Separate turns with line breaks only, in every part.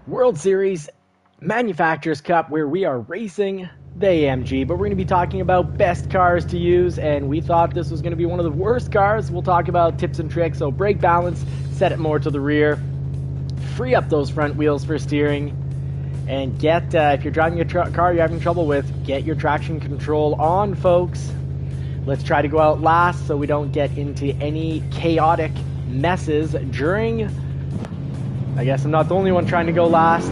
World Series Manufacturers Cup, where we are racing the AMG, but we're going to be talking about best cars to use, and we thought this was going to be one of the worst cars. We'll talk about tips and tricks. So brake balance, set it more to the rear, free up those front wheels for steering, and get, if you're driving a car you're having trouble with, get your traction control on, folks. Let's try to go out last so we don't get into any chaotic messes during... I guess I'm not the only one trying to go last.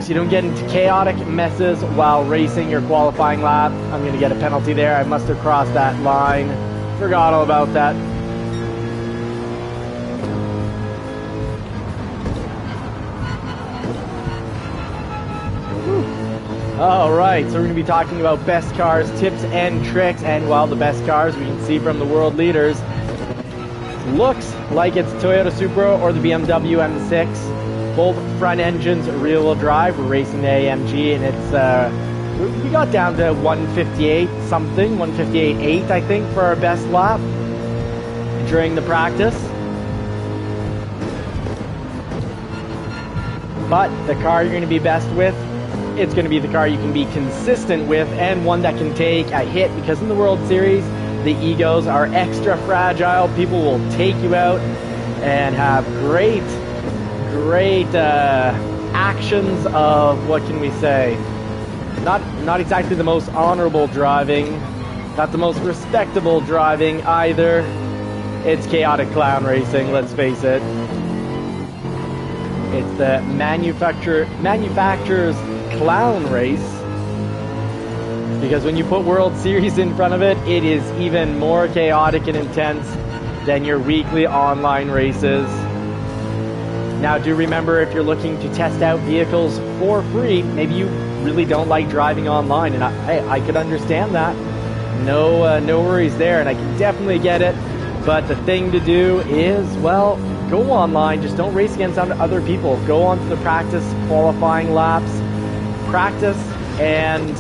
So you don't get into chaotic messes while racing your qualifying lap. I'm going to get a penalty there. I must have crossed that line. Forgot all about that. Alright, so we're going to be talking about best cars, tips and tricks. And while the best cars we can see from the world leaders, looks like it's Toyota Supra or the BMW M6. Both front engines, rear-wheel drive. We're racing the AMG, and it's we got down to 158 something, 158.8 I think for our best lap during the practice. But the car you're going to be best with, it's going to be the car you can be consistent with, and one that can take a hit, because in the World Series the egos are extra fragile. People will take you out and have great actions of, what can we say, not exactly the most honorable driving, not the most respectable driving either. It's chaotic clown racing, let's face it. It's the manufacturer's clown race, because when you put World Series in front of it, it is even more chaotic and intense than your weekly online races. Now, do remember, if you're looking to test out vehicles for free, maybe you really don't like driving online, and I could understand that. No worries there, and I can definitely get it. But the thing to do is, well, go online. Just don't race against other people. Go on to the practice qualifying laps, practice, and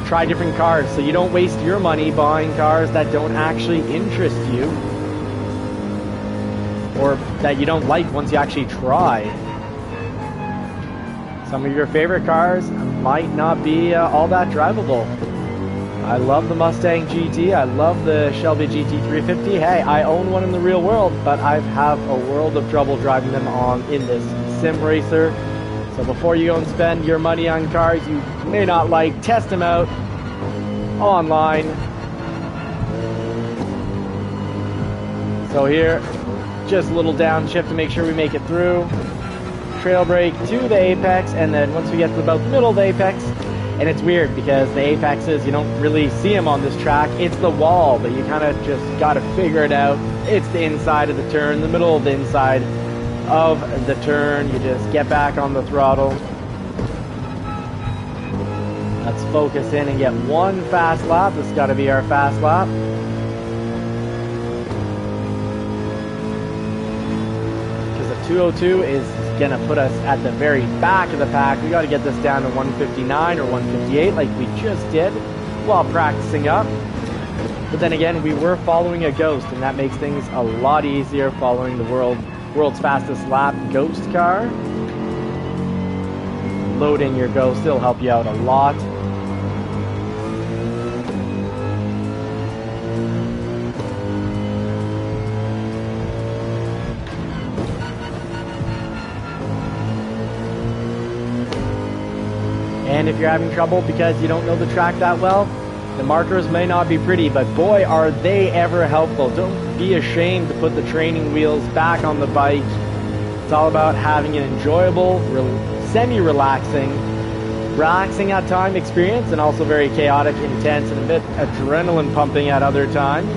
try different cars, so you don't waste your money buying cars that don't actually interest you, or that you don't like once you actually try. Some of your favorite cars might not be all that drivable. I love the Mustang GT, I love the Shelby GT350. Hey, I own one in the real world, but I have a world of trouble driving them in this sim racer. So before you go and spend your money on cars you may not like, test them out online. So here, just a little downshift to make sure we make it through. Trail brake to the apex, and then once we get to about the middle of the apex, and it's weird because the apexes, you don't really see them on this track. It's the wall, but you kind of just got to figure it out. It's the inside of the turn, the middle of the inside of the turn. You just get back on the throttle. Let's focus in and get one fast lap. This has got to be our fast lap. Because the 202 is going to put us at the very back of the pack. We got to get this down to 159 or 158 like we just did while practicing up. But then again, we were following a Ghost, and that makes things a lot easier following the world's fastest lap Ghost car. Loading your Ghost will help you out a lot. And if you're having trouble because you don't know the track that well, the markers may not be pretty, but boy, are they ever helpful. Don't be ashamed to put the training wheels back on the bike. It's all about having an enjoyable, semi-relaxing, relaxing at time experience, and also very chaotic, intense, and a bit adrenaline pumping at other times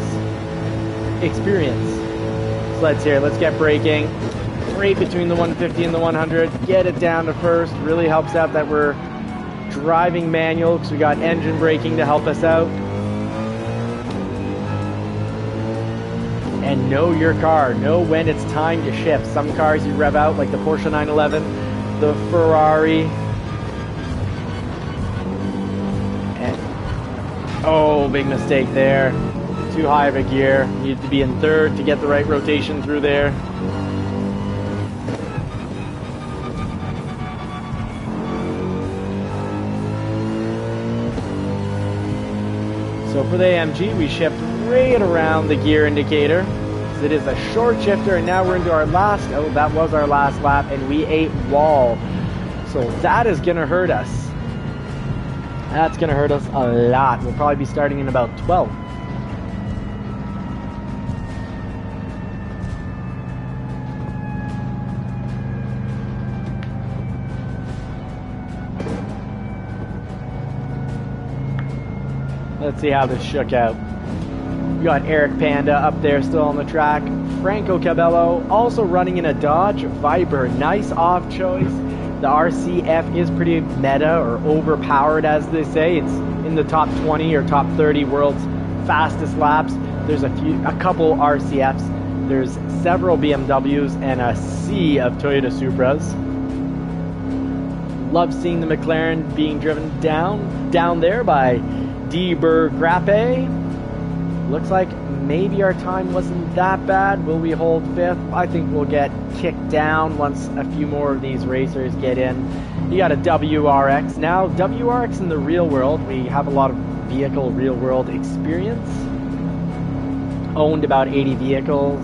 experience. So let's get braking right between the 150 and the 100. Get it down to first. Really helps out that we're driving manual, because we got engine braking to help us out. And know your car. Know when it's time to shift. Some cars you rev out, like the Porsche 911, the Ferrari. And, oh, big mistake there. Too high of a gear. Needed to be in third to get the right rotation through there. for the AMG, we shift right around the gear indicator. It is a short shifter, and now we're into our last, oh, that was our last lap, and we ate wall. So that is going to hurt us. That's going to hurt us a lot. We'll probably be starting in about 12. Let's see how this shook out. We got Eric Panda up there still on the track. Franco Cabello also running in a Dodge Viper. Nice off choice. The RCF is pretty meta or overpowered, as they say. It's in the top 20 or top 30 world's fastest laps. There's a couple RCFs. There's several BMWs and a sea of Toyota Supras. Love seeing the McLaren being driven down there by D. Grappe. Looks like maybe our time wasn't that bad. Will we hold 5th? I think we'll get kicked down once a few more of these racers get in. You got a WRX. Now, WRX in the real world, we have a lot of vehicle real world experience. Owned about 80 vehicles.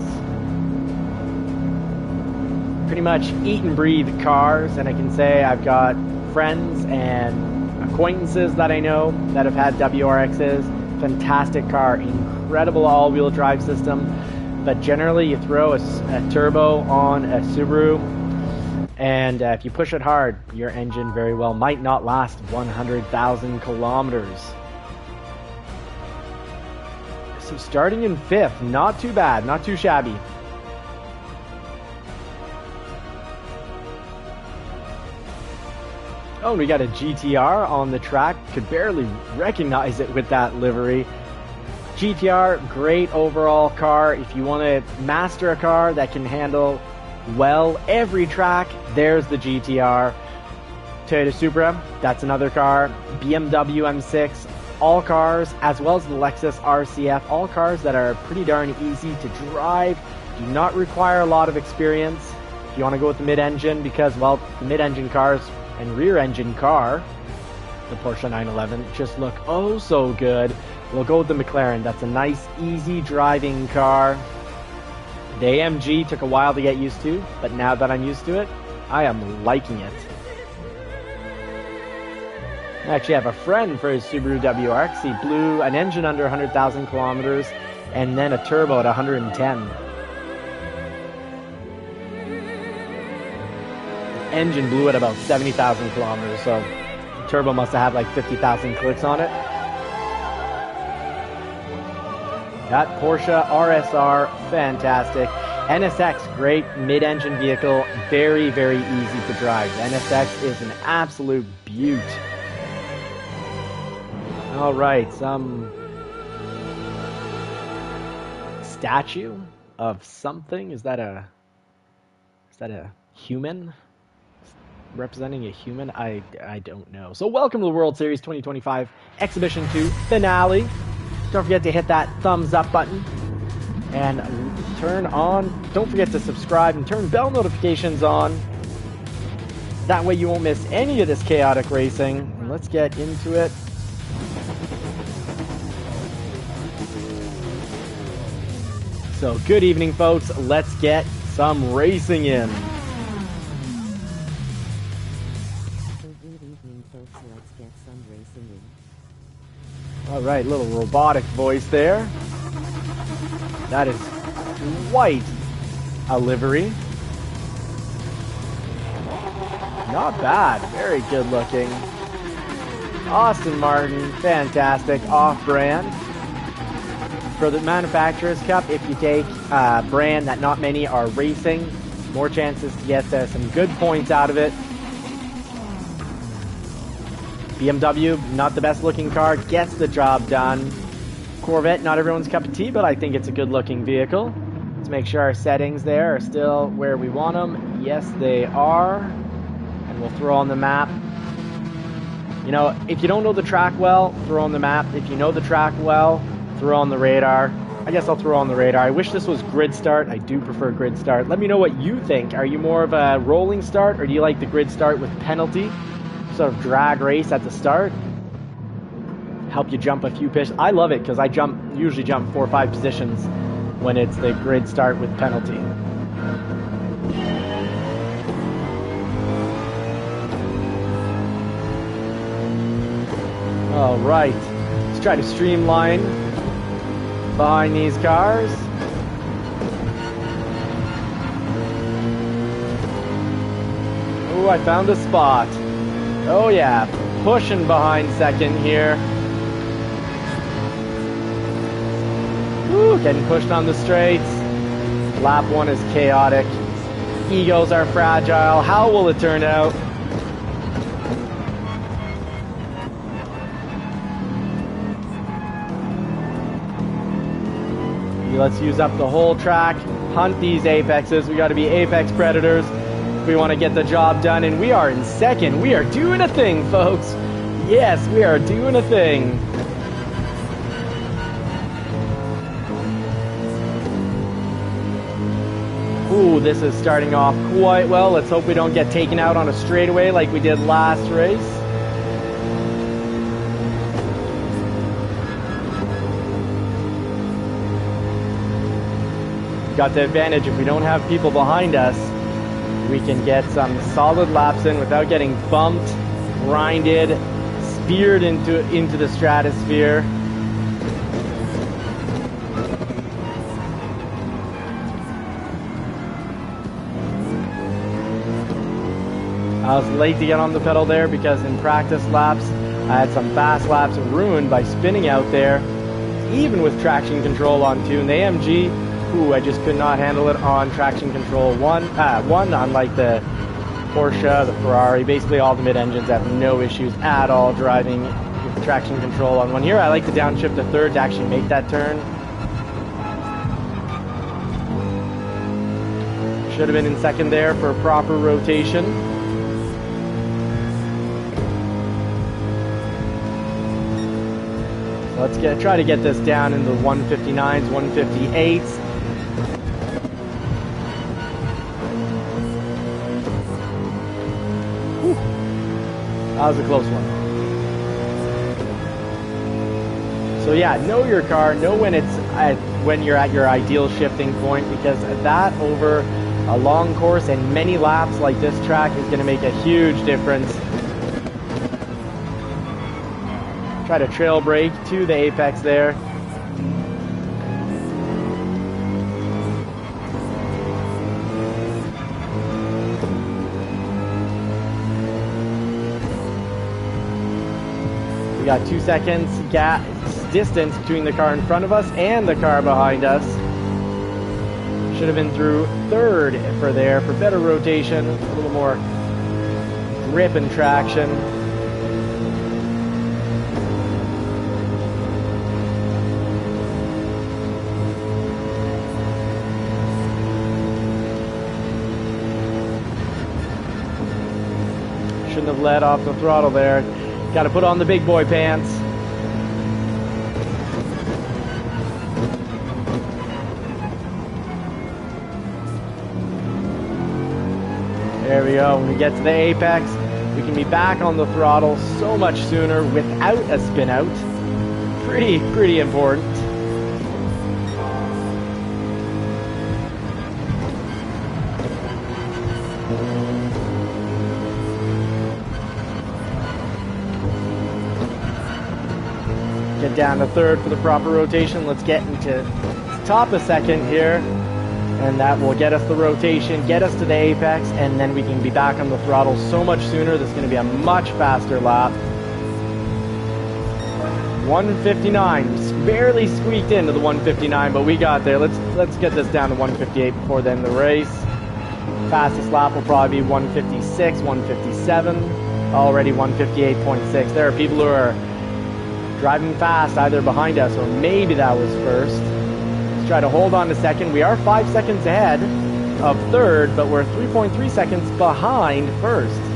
Pretty much eat and breathe cars, and I can say I've got friends and acquaintances that I know that have had WRXs. Fantastic car, incredible all-wheel drive system, but generally you throw a turbo on a Subaru, and if you push it hard, your engine very well might not last 100,000 kilometers. So starting in 5th, not too bad, not too shabby. Oh, we got a GTR on the track. Could barely recognize it with that livery. GTR, great overall car. If you want to master a car that can handle well every track, there's the GTR. Toyota Supra, that's another car. BMW M6, all cars, as well as the Lexus RCF, all cars that are pretty darn easy to drive, do not require a lot of experience. If you want to go with the mid-engine, because, well, the mid-engine cars and rear-engine car, the Porsche 911, just look oh so good. We'll go with the McLaren. That's a nice, easy driving car. The AMG took a while to get used to, but now that I'm used to it, I am liking it. I actually have a friend for his Subaru WRX. He blew an engine under 100,000 kilometers and then a turbo at 110. Engine blew at about 70,000 kilometers, so the turbo must have had like 50,000 clicks on it. That Porsche RSR, fantastic. NSX, great mid-engine vehicle, very, very easy to drive. The NSX is an absolute beaut. All right, some statue of something. Is that a human? Representing a human? I don't know. So welcome to the World Series 2025 Exhibition 2 finale. Don't forget to hit that thumbs up button and don't forget to subscribe and turn bell notifications on. That way you won't miss any of this chaotic racing. And let's get into it. So good evening, folks. Let's get some racing in. All right, little robotic voice there. That is quite a livery. Not bad, very good looking. Aston Martin, fantastic, off-brand. For the Manufacturers Cup, if you take a brand that not many are racing, more chances to get some good points out of it. BMW, not the best looking car, gets the job done. Corvette, not everyone's cup of tea, but I think it's a good looking vehicle. Let's make sure our settings there are still where we want them. Yes, they are. And we'll throw on the map. You know, if you don't know the track well, throw on the map. If you know the track well, throw on the radar. I guess I'll throw on the radar. I wish this was grid start. I do prefer grid start. Let me know what you think. Are you more of a rolling start, or do you like the grid start with penalty? Sort of drag race at the start. help you jump a few positions. I love it because I usually jump 4 or 5 positions when it's the grid start with penalty. All right, let's try to streamline behind these cars. Oh, I found a spot. Oh yeah, pushing behind second here. Woo, getting pushed on the straights. Lap 1 is chaotic. Egos are fragile. How will it turn out? Let's use up the whole track, hunt these apexes. We got to be apex predators if we want to get the job done. And we are in second. We are doing a thing, folks. Yes, we are doing a thing. Ooh, this is starting off quite well. Let's hope we don't get taken out on a straightaway like we did last race. Got the advantage, if we don't have people behind us, we can get some solid laps in without getting bumped, grinded, speared into the stratosphere. I was late to get on the pedal there because in practice laps, I had some fast laps ruined by spinning out there, even with traction control on 2. And the AMG, ooh, I just could not handle it on traction control 1, unlike the Porsche, the Ferrari. Basically all the mid-engines have no issues at all driving with traction control on 1. Here I like to downshift to 3rd to actually make that turn. Should have been in 2nd there for a proper rotation. Let's try to get this down in the 159s, 158s. Whew. That was a close one. So yeah, know your car, know when you're at your ideal shifting point, because that over a long course and many laps like this track is going to make a huge difference. Try to trail brake to the apex there. We got 2 seconds distance between the car in front of us and the car behind us. Should have been through 3rd for better rotation, a little more grip and traction. Shouldn't have let off the throttle there. Got to put on the big boy pants. There we go. When we get to the apex, we can be back on the throttle so much sooner without a spin out. Pretty important. Get down to 3rd for the proper rotation. Let's get into top of 2nd here, and that will get us the rotation, get us to the apex, and then we can be back on the throttle so much sooner. This is going to be a much faster lap. 159, barely squeaked into the 159, but we got there. Let's get this down to 158 before the end of the race. Fastest lap will probably be 156, 157, already 158.6. There are people who are driving fast either behind us or maybe that was 1st. Let's try to hold on to 2nd. We are 5 seconds ahead of 3rd, but we're 3.3 seconds behind 1st.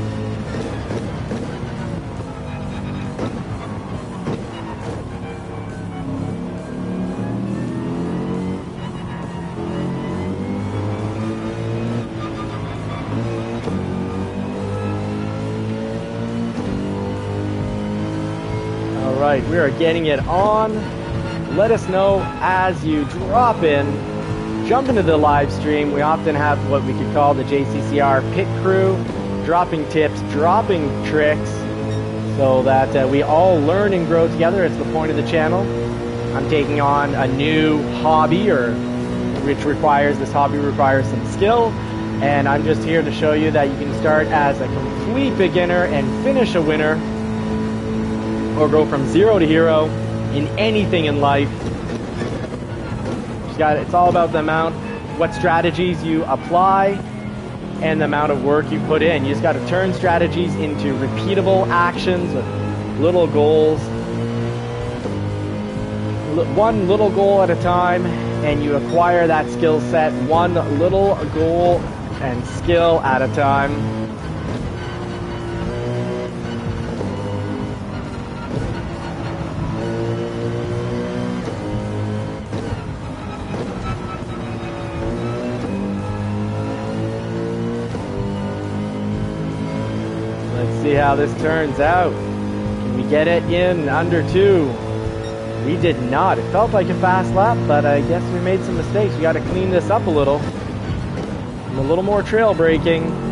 Alright, we are getting it on. Let us know as you drop in. Jump into the live stream. We often have what we could call the JCCR pit crew, dropping tips, dropping tricks, so that we all learn and grow together. It's the point of the channel. I'm taking on a new hobby, this hobby requires some skill, and I'm just here to show you that you can start as a complete beginner and finish a winner, or go from zero to hero in anything in life. It's all about the amount, what strategies you apply, and the amount of work you put in. You just got to turn strategies into repeatable actions with little goals, one little goal at a time, and you acquire that skill set one little goal and skill at a time. See how this turns out. Can we get it in under 2? We did not. It felt like a fast lap, but I guess we made some mistakes. We got to clean this up a little. And a little more trail braking.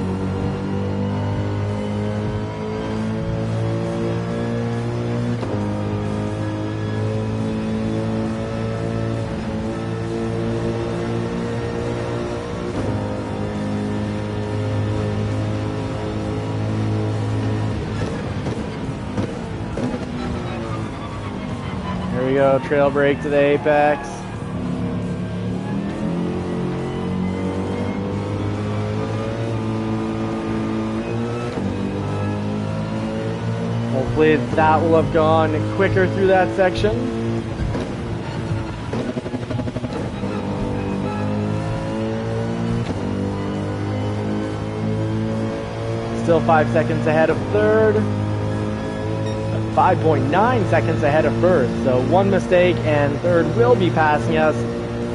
Here we go, trail brake to the apex. Hopefully that will have gone quicker through that section. Still 5 seconds ahead of third. 5.9 seconds ahead of first, so one mistake and third will be passing us.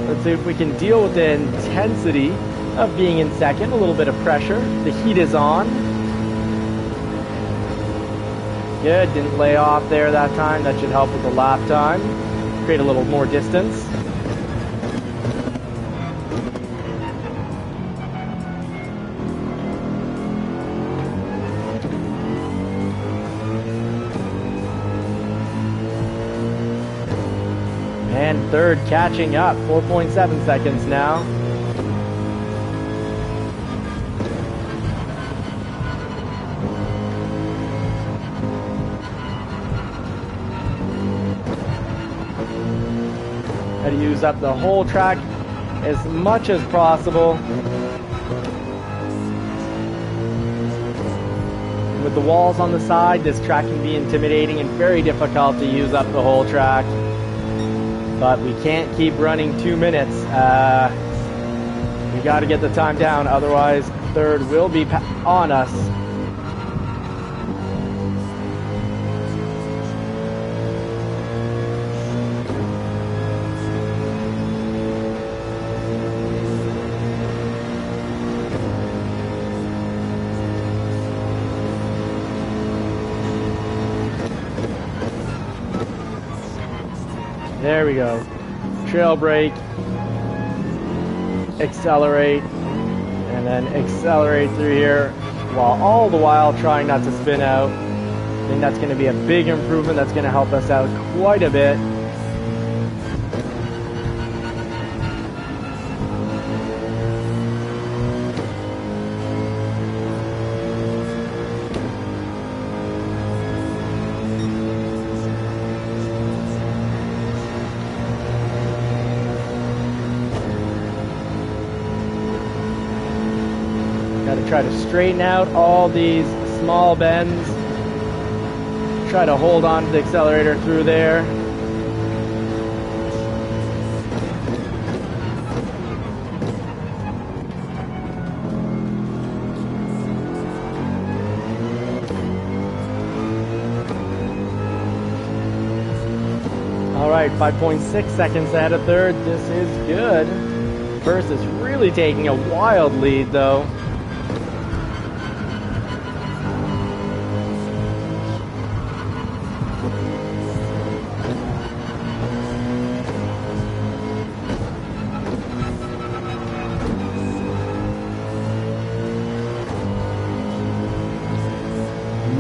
Let's see if we can deal with the intensity of being in second. A little bit of pressure. The heat is on. Good, didn't lay off there that time. That should help with the lap time. Create a little more distance. And third catching up, 4.7 seconds now. Got to use up the whole track as much as possible. With the walls on the side, this track can be intimidating and very difficult to use up the whole track. But we can't keep running 2 minutes. We got to get the time down, otherwise third will be on us. There we go. Trail brake, accelerate, and then accelerate through here, while all the while trying not to spin out. I think that's going to be a big improvement. That's going to help us out quite a bit. Got to try to straighten out all these small bends. Try to hold on to the accelerator through there. All right, 5.6 seconds ahead of third. This is good. First is really taking a wild lead though.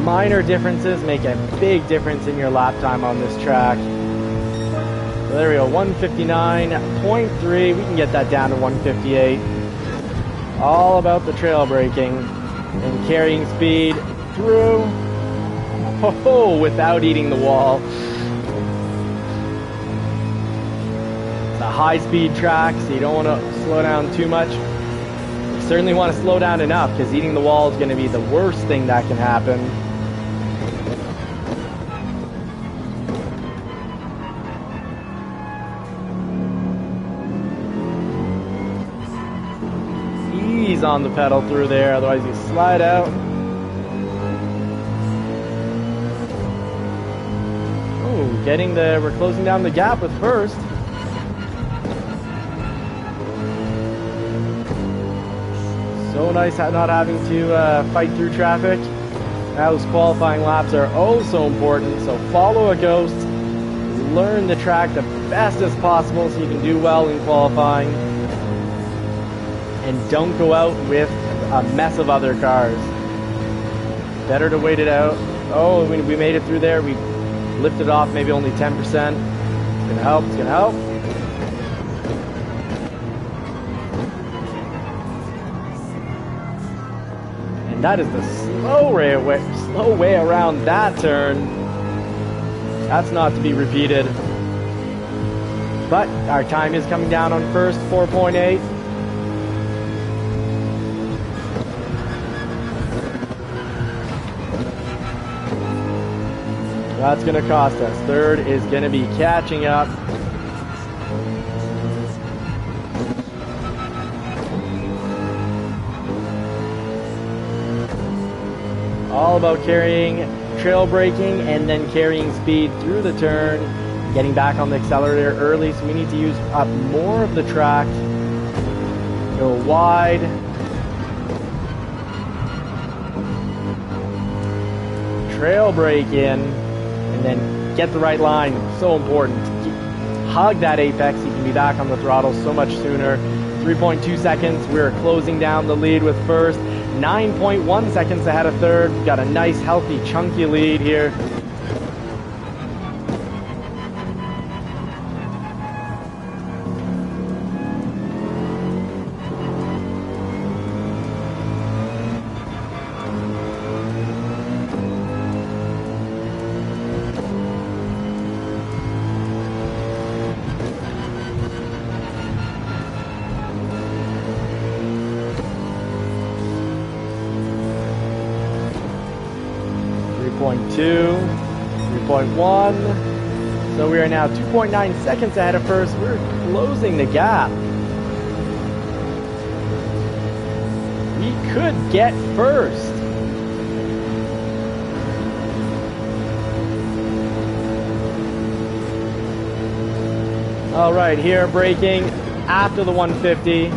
minor differences make a big difference in your lap time on this track. So there we go, 159.3. We can get that down to 158. All about the trail braking and carrying speed through, without eating the wall. It's a high-speed track, so you don't want to slow down too much. You certainly want to slow down enough, because eating the wall is going to be the worst thing that can happen. Ease on the pedal through there, otherwise you slide out. We're closing down the gap with first. So nice not having to fight through traffic. Those qualifying laps are oh so important, so follow a ghost, learn the track the best as possible so you can do well in qualifying, and don't go out with a mess of other cars. Better to wait it out. Oh, we made it through there. We lifted off maybe only 10%. It's gonna help, it's gonna help. And that is the slow way around that turn. That's not to be repeated. But our time is coming down on first, 4.8. That's going to cost us. Third is going to be catching up. All about carrying, trail braking, and then carrying speed through the turn, getting back on the accelerator early, so we need to use up more of the track, go wide. Trail brake in, and then get the right line. So important. Hug that apex. You can be back on the throttle so much sooner. 3.2 seconds. We're closing down the lead with first. 9.1 seconds ahead of third. We've got a nice, healthy, chunky lead here. Two, 3.1. So we are now 2.9 seconds ahead of first. We're closing the gap. We could get first. All right, here braking after the 150.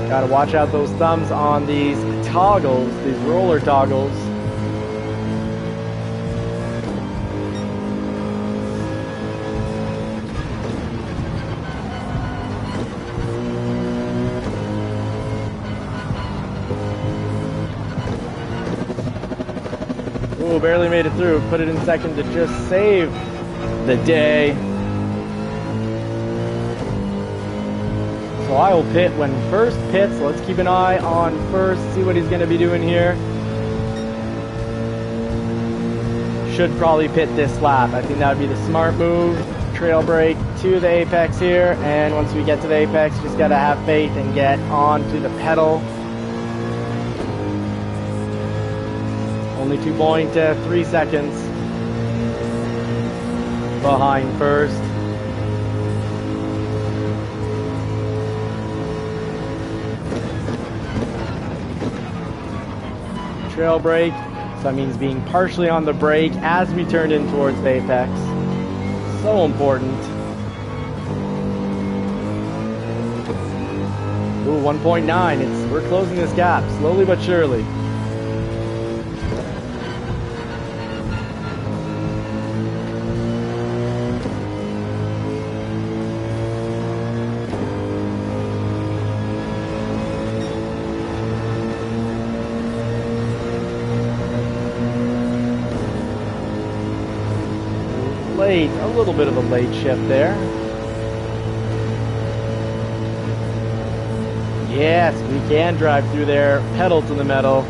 Gotta watch out those thumbs on these toggles, these roller toggles. Ooh, barely made it through. Put it in second to just save the day. So I will pit when first pits. Let's keep an eye on first, see what he's going to be doing here. Should probably pit this lap. I think that would be the smart move. Trail brake to the apex here, and once we get to the apex, just got to have faith and get onto the pedal. Only 2.3 seconds behind first. Trail brake, so that means being partially on the brake as we turn in towards the apex. So important. Ooh, 1.9. We're closing this gap slowly but surely. little bit of a late shift there. Yes, we can drive through there, pedal to the metal,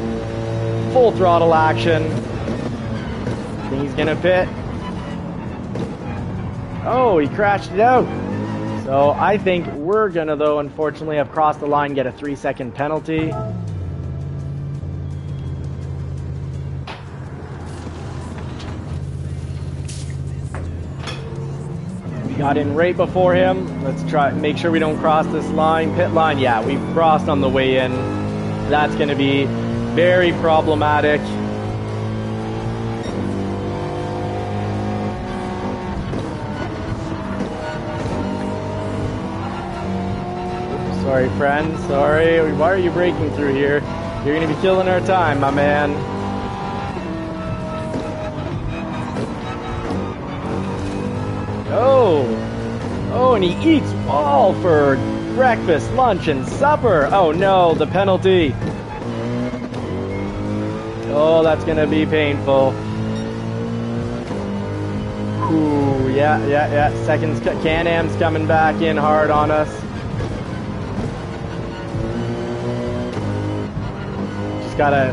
full throttle action. I think he's gonna pit. Oh, he crashed it out. So I think we're gonna, though, unfortunately have crossed the line, get a 3-second penalty. Got in right before him. Let's try make sure we don't cross this line. Pit line, yeah, we've crossed on the way in. That's going to be very problematic. Oops, sorry, friend. Sorry. Why are you breaking through here? You're going to be killing our time, my man. Oh, and he eats all for breakfast, lunch, and supper. Oh no, the penalty. Oh, that's gonna be painful. Ooh, yeah. Seconds, Can-Am's coming back in hard on us. Just gotta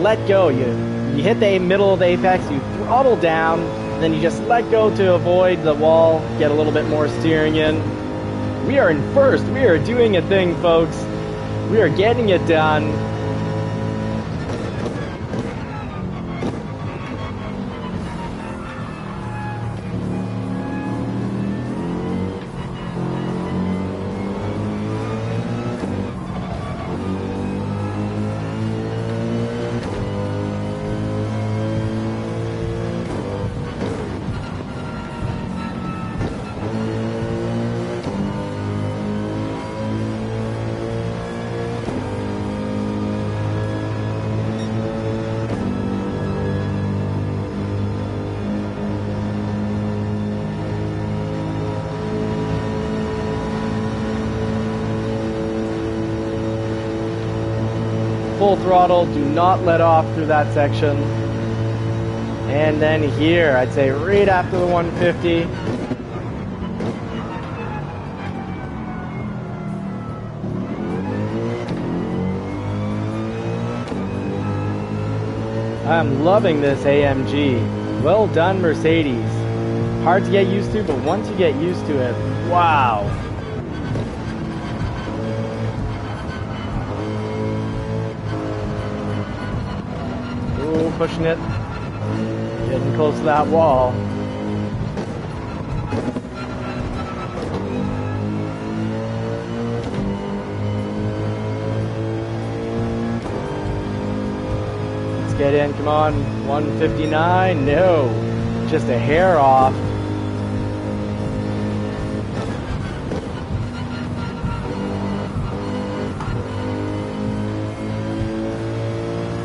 let go. You hit the middle of the apex, you throttle down, then you just let go to avoid the wall, get a little bit more steering in. We are in first. We are doing a thing, folks. We are getting it done. Full throttle, do not let off through that section. And then here, I'd say right after the 150. I'm loving this AMG. Well done, Mercedes. Hard to get used to, but once you get used to it, wow. Pushing it, getting close to that wall. Let's get in, come on, 159, no, just a hair off.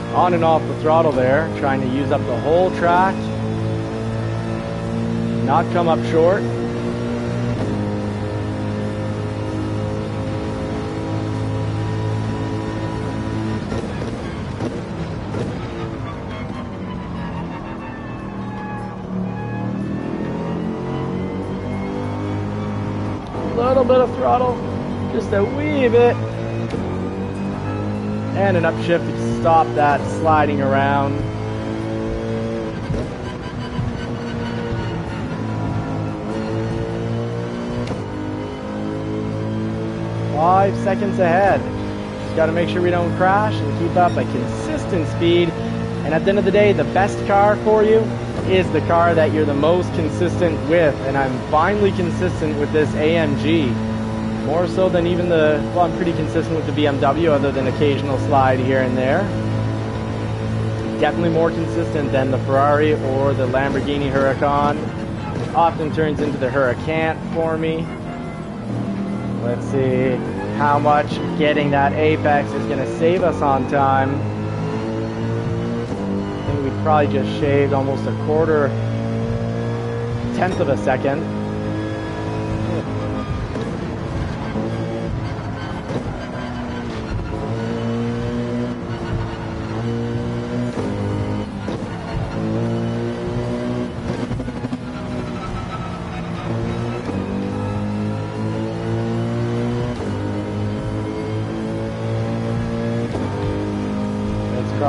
On and off the throttle there, trying to use up the whole track, not come up short. A little bit of throttle, just a wee bit. And an upshift to stop that sliding around. Five seconds ahead. Just got to make sure we don't crash and keep up a consistent speed. And at the end of the day, the best car for you is the car that you're the most consistent with. And I'm finally consistent with this AMG. More so than even well, I'm pretty consistent with the BMW other than occasional slide here and there. Definitely more consistent than the Ferrari or the Lamborghini Huracan. Often turns into the Huracan for me. Let's see how much getting that apex is going to save us on time. I think we probably just shaved almost a tenth of a second.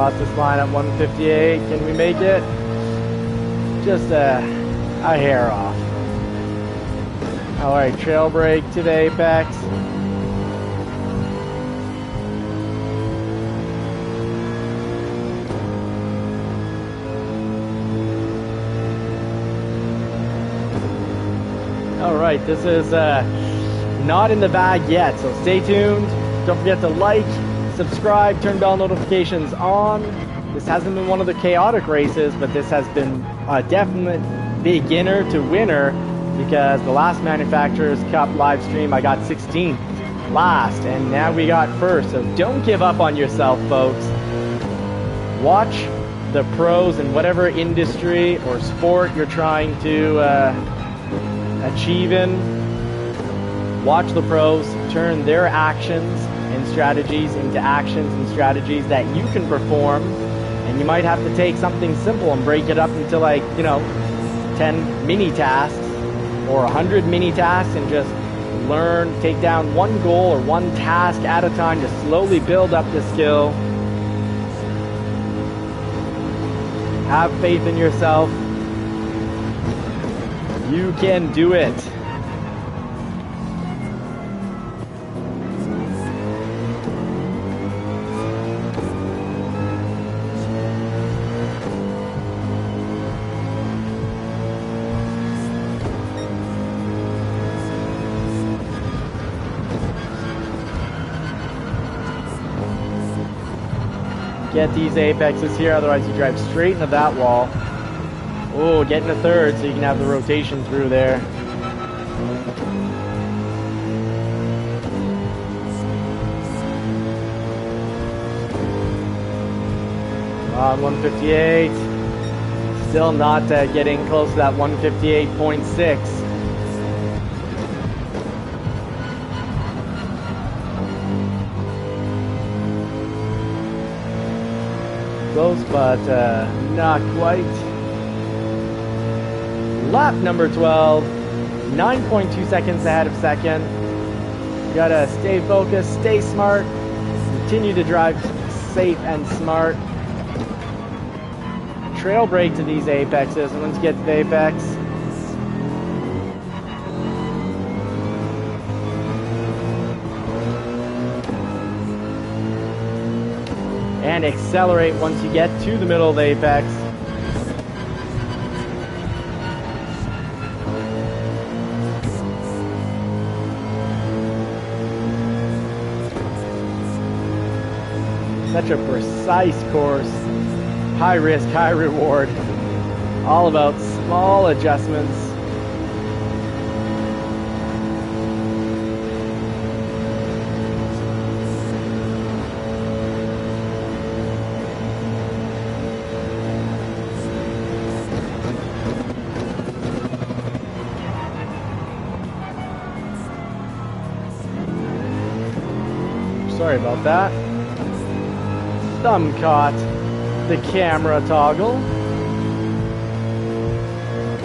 Cross this line at 158. Can we make it? Just a hair off. Alright, trail break to the apex. Alright, this is not in the bag yet, so stay tuned. Don't forget to like, subscribe, turn bell notifications on. This hasn't been one of the chaotic races, but this has been a definite beginner to winner, because the last Manufacturers Cup live stream I got 16th last, and now we got first. So don't give up on yourself, folks. Watch the pros in whatever industry or sport you're trying to achieve in. Watch the pros turn their actions and strategies into actions and strategies that you can perform, and you might have to take something simple and break it up into, like, you know, 10 mini tasks or 100 mini tasks, and just learn, take down one goal or one task at a time to slowly build up the skill. Have faith in yourself. You can do it. Get these apexes here, otherwise you drive straight into that wall. Oh, get in a third so you can have the rotation through there. On 158. Still not getting close to that 158.6. Close, but not quite. Lap number 12, 9.2 seconds ahead of second. You gotta stay focused, stay smart, continue to drive safe and smart. Trail brake to these apexes, and once you get to the apex, and accelerate once you get to the middle of the apex. Such a precise course, high risk, high reward, all about small adjustments. Sorry about that. Thumb caught the camera toggle.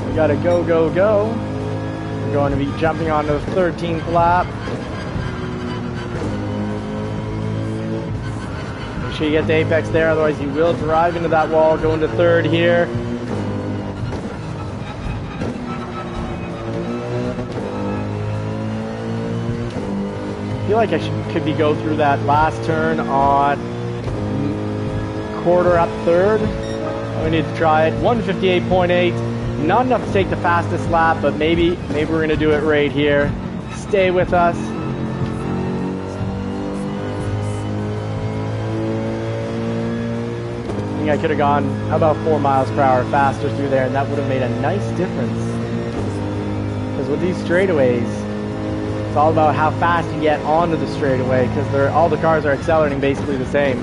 We gotta go, go, go. We're going to be jumping onto the 13th lap. Make sure you get the apex there, otherwise you will drive into that wall. Go into third here. I feel like I could go through that last turn on quarter up third. We need to try it. 158.8. Not enough to take the fastest lap, but maybe we're gonna do it right here. Stay with us. I think I could have gone about 4 miles per hour faster through there, and that would have made a nice difference. Because with these straightaways, it's all about how fast you get onto the straightaway, because all the cars are accelerating basically the same.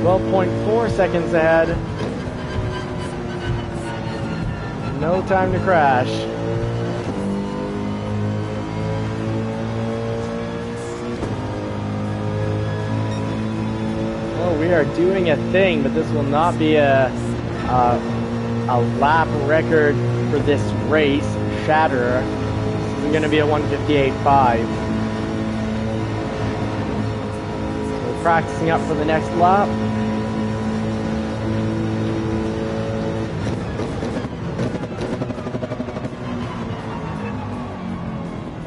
.4 seconds ahead. No time to crash. Oh, we are doing a thing, but this will not be a lap record for this race. Shatterer. This isn't going to be a 158.5. We're practicing up for the next lap.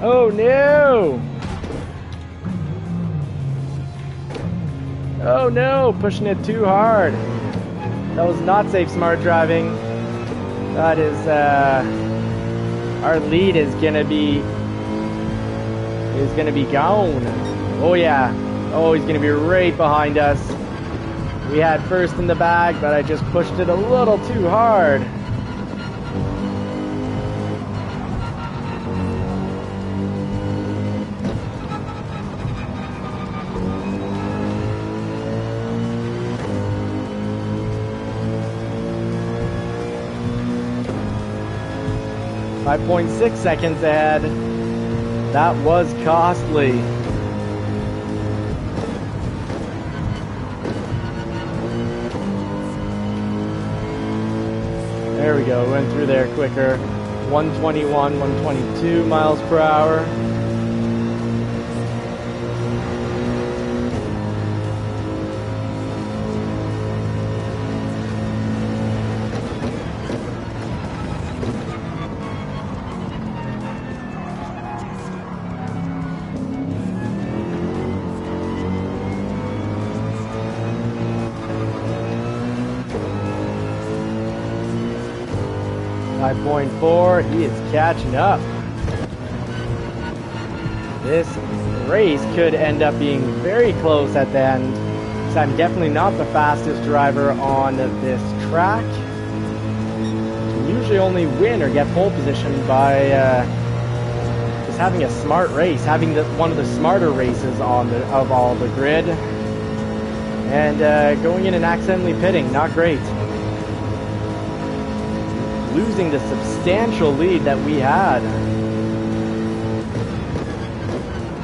Oh no! Oh no, pushing it too hard. That was not safe smart driving. That is, our lead is gonna be gone. Oh yeah. Oh, he's gonna be right behind us. We had first in the bag, but I just pushed it a little too hard. 5.6 seconds ahead. That was costly. There we go, went through there quicker. 121, 122 miles per hour. .4, he is catching up. This race could end up being very close at the end, because I'm definitely not the fastest driver on this track. I usually only win or get pole position by just having a smart race, having one of the smarter races of all the grid, and going in and accidentally pitting, not great. Losing the substantial lead that we had.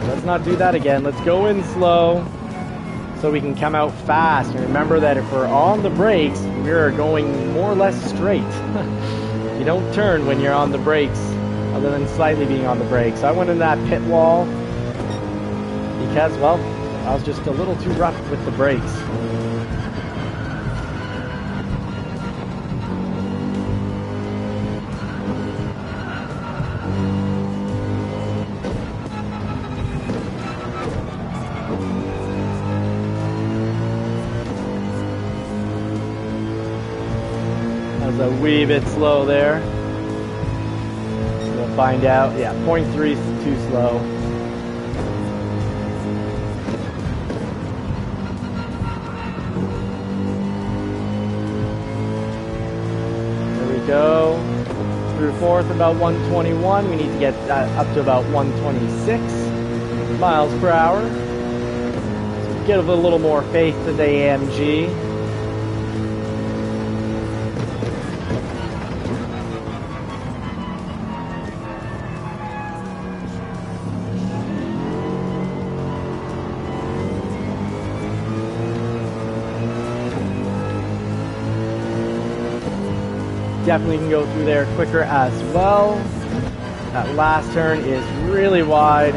Let's not do that again. Let's go in slow so we can come out fast. And remember that if we're on the brakes, we're going more or less straight. You don't turn when you're on the brakes, other than slightly being on the brakes. So I went in that pit wall because, well, I was just a little too rough with the brakes. A wee bit slow there. We'll find out. Yeah, 0.3 is too slow. There we go. Through fourth, about 121. We need to get up to about 126 miles per hour. So give a little more faith to the AMG. Definitely can go through there quicker as well. That last turn is really wide.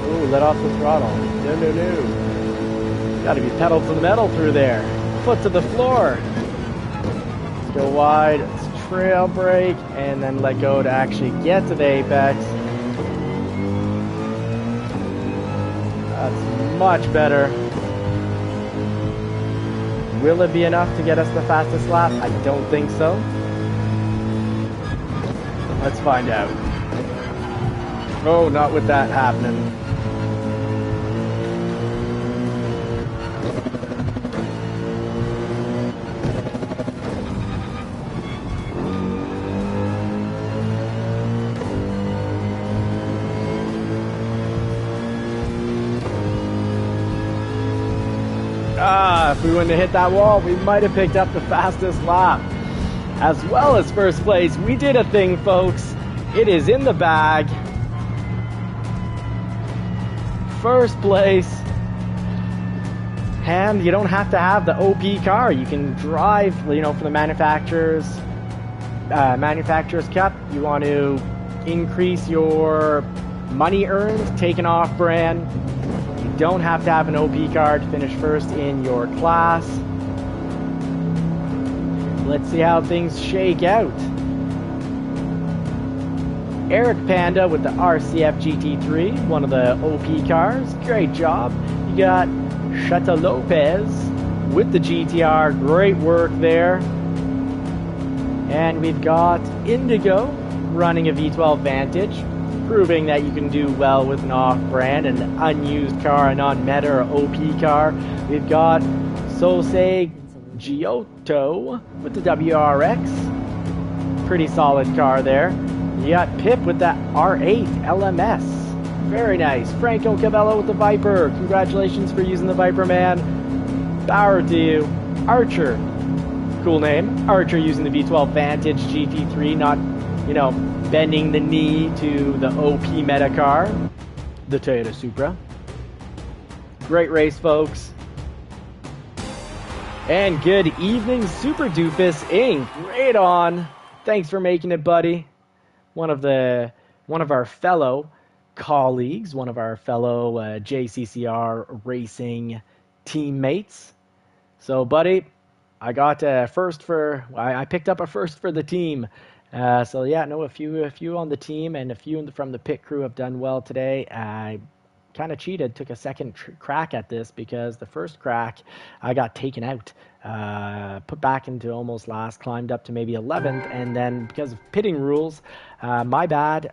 Ooh, let off the throttle. No. Gotta be pedal to the metal through there. Foot to the floor. Let's go wide. Let's trail brake and then let go to actually get to the apex. That's much better. Will it be enough to get us the fastest lap? I don't think so. Let's find out. Oh, not with that happening. we wouldn't have hit that wall, we might have picked up the fastest lap. As well as first place, we did a thing, folks. It is in the bag. First place. And you don't have to have the OP car. You can drive, you know, for the manufacturer's cup. You want to increase your money earned, taken off brand. You don't have to have an OP car to finish first in your class. Let's see how things shake out. Eric Panda with the RCF GT3, one of the OP cars. Great job. You got Chata Lopez with the GTR. Great work there. And we've got Indigo running a V12 Vantage, proving that you can do well with an off-brand, an unused car, a non-meta or OP car. We've got Sosei Giotto with the WRX. Pretty solid car there. You got Pip with that R8 LMS. Very nice. Franco Cabello with the Viper. Congratulations for using the Viper, man. Power to you. Archer. Cool name. Archer using the V12 Vantage GT3, not, you know, bending the knee to the OP meta car, the Toyota Supra. Great race, folks. And good evening, Super Doofus Inc. Right on. Thanks for making it, buddy. One of our fellow colleagues, one of our fellow JCCR racing teammates. So, buddy, I got I picked up a first for the team. So yeah, no, a few on the team and a few from the pit crew have done well today. I kind of cheated, took a second crack at this because the first crack I got taken out, put back into almost last, climbed up to maybe 11th, and then because of pitting rules, my bad,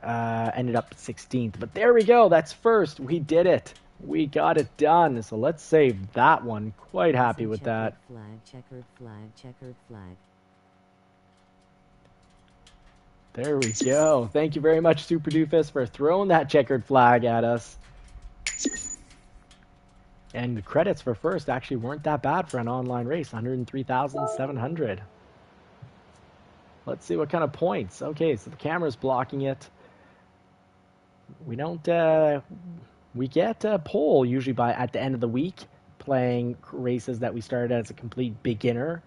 ended up 16th. But there we go, that's first. We did it. We got it done. So let's save that one. Quite happy with that.
Checkered flag.
There we go. Thank you very much, Super Doofus, for throwing that checkered flag at us. And the credits for first actually weren't that bad for an online race, 103,700. Let's see what kind of points. Okay, so the camera's blocking it. We don't, we get a pole usually at the end of the week, playing races that we started as a complete beginner.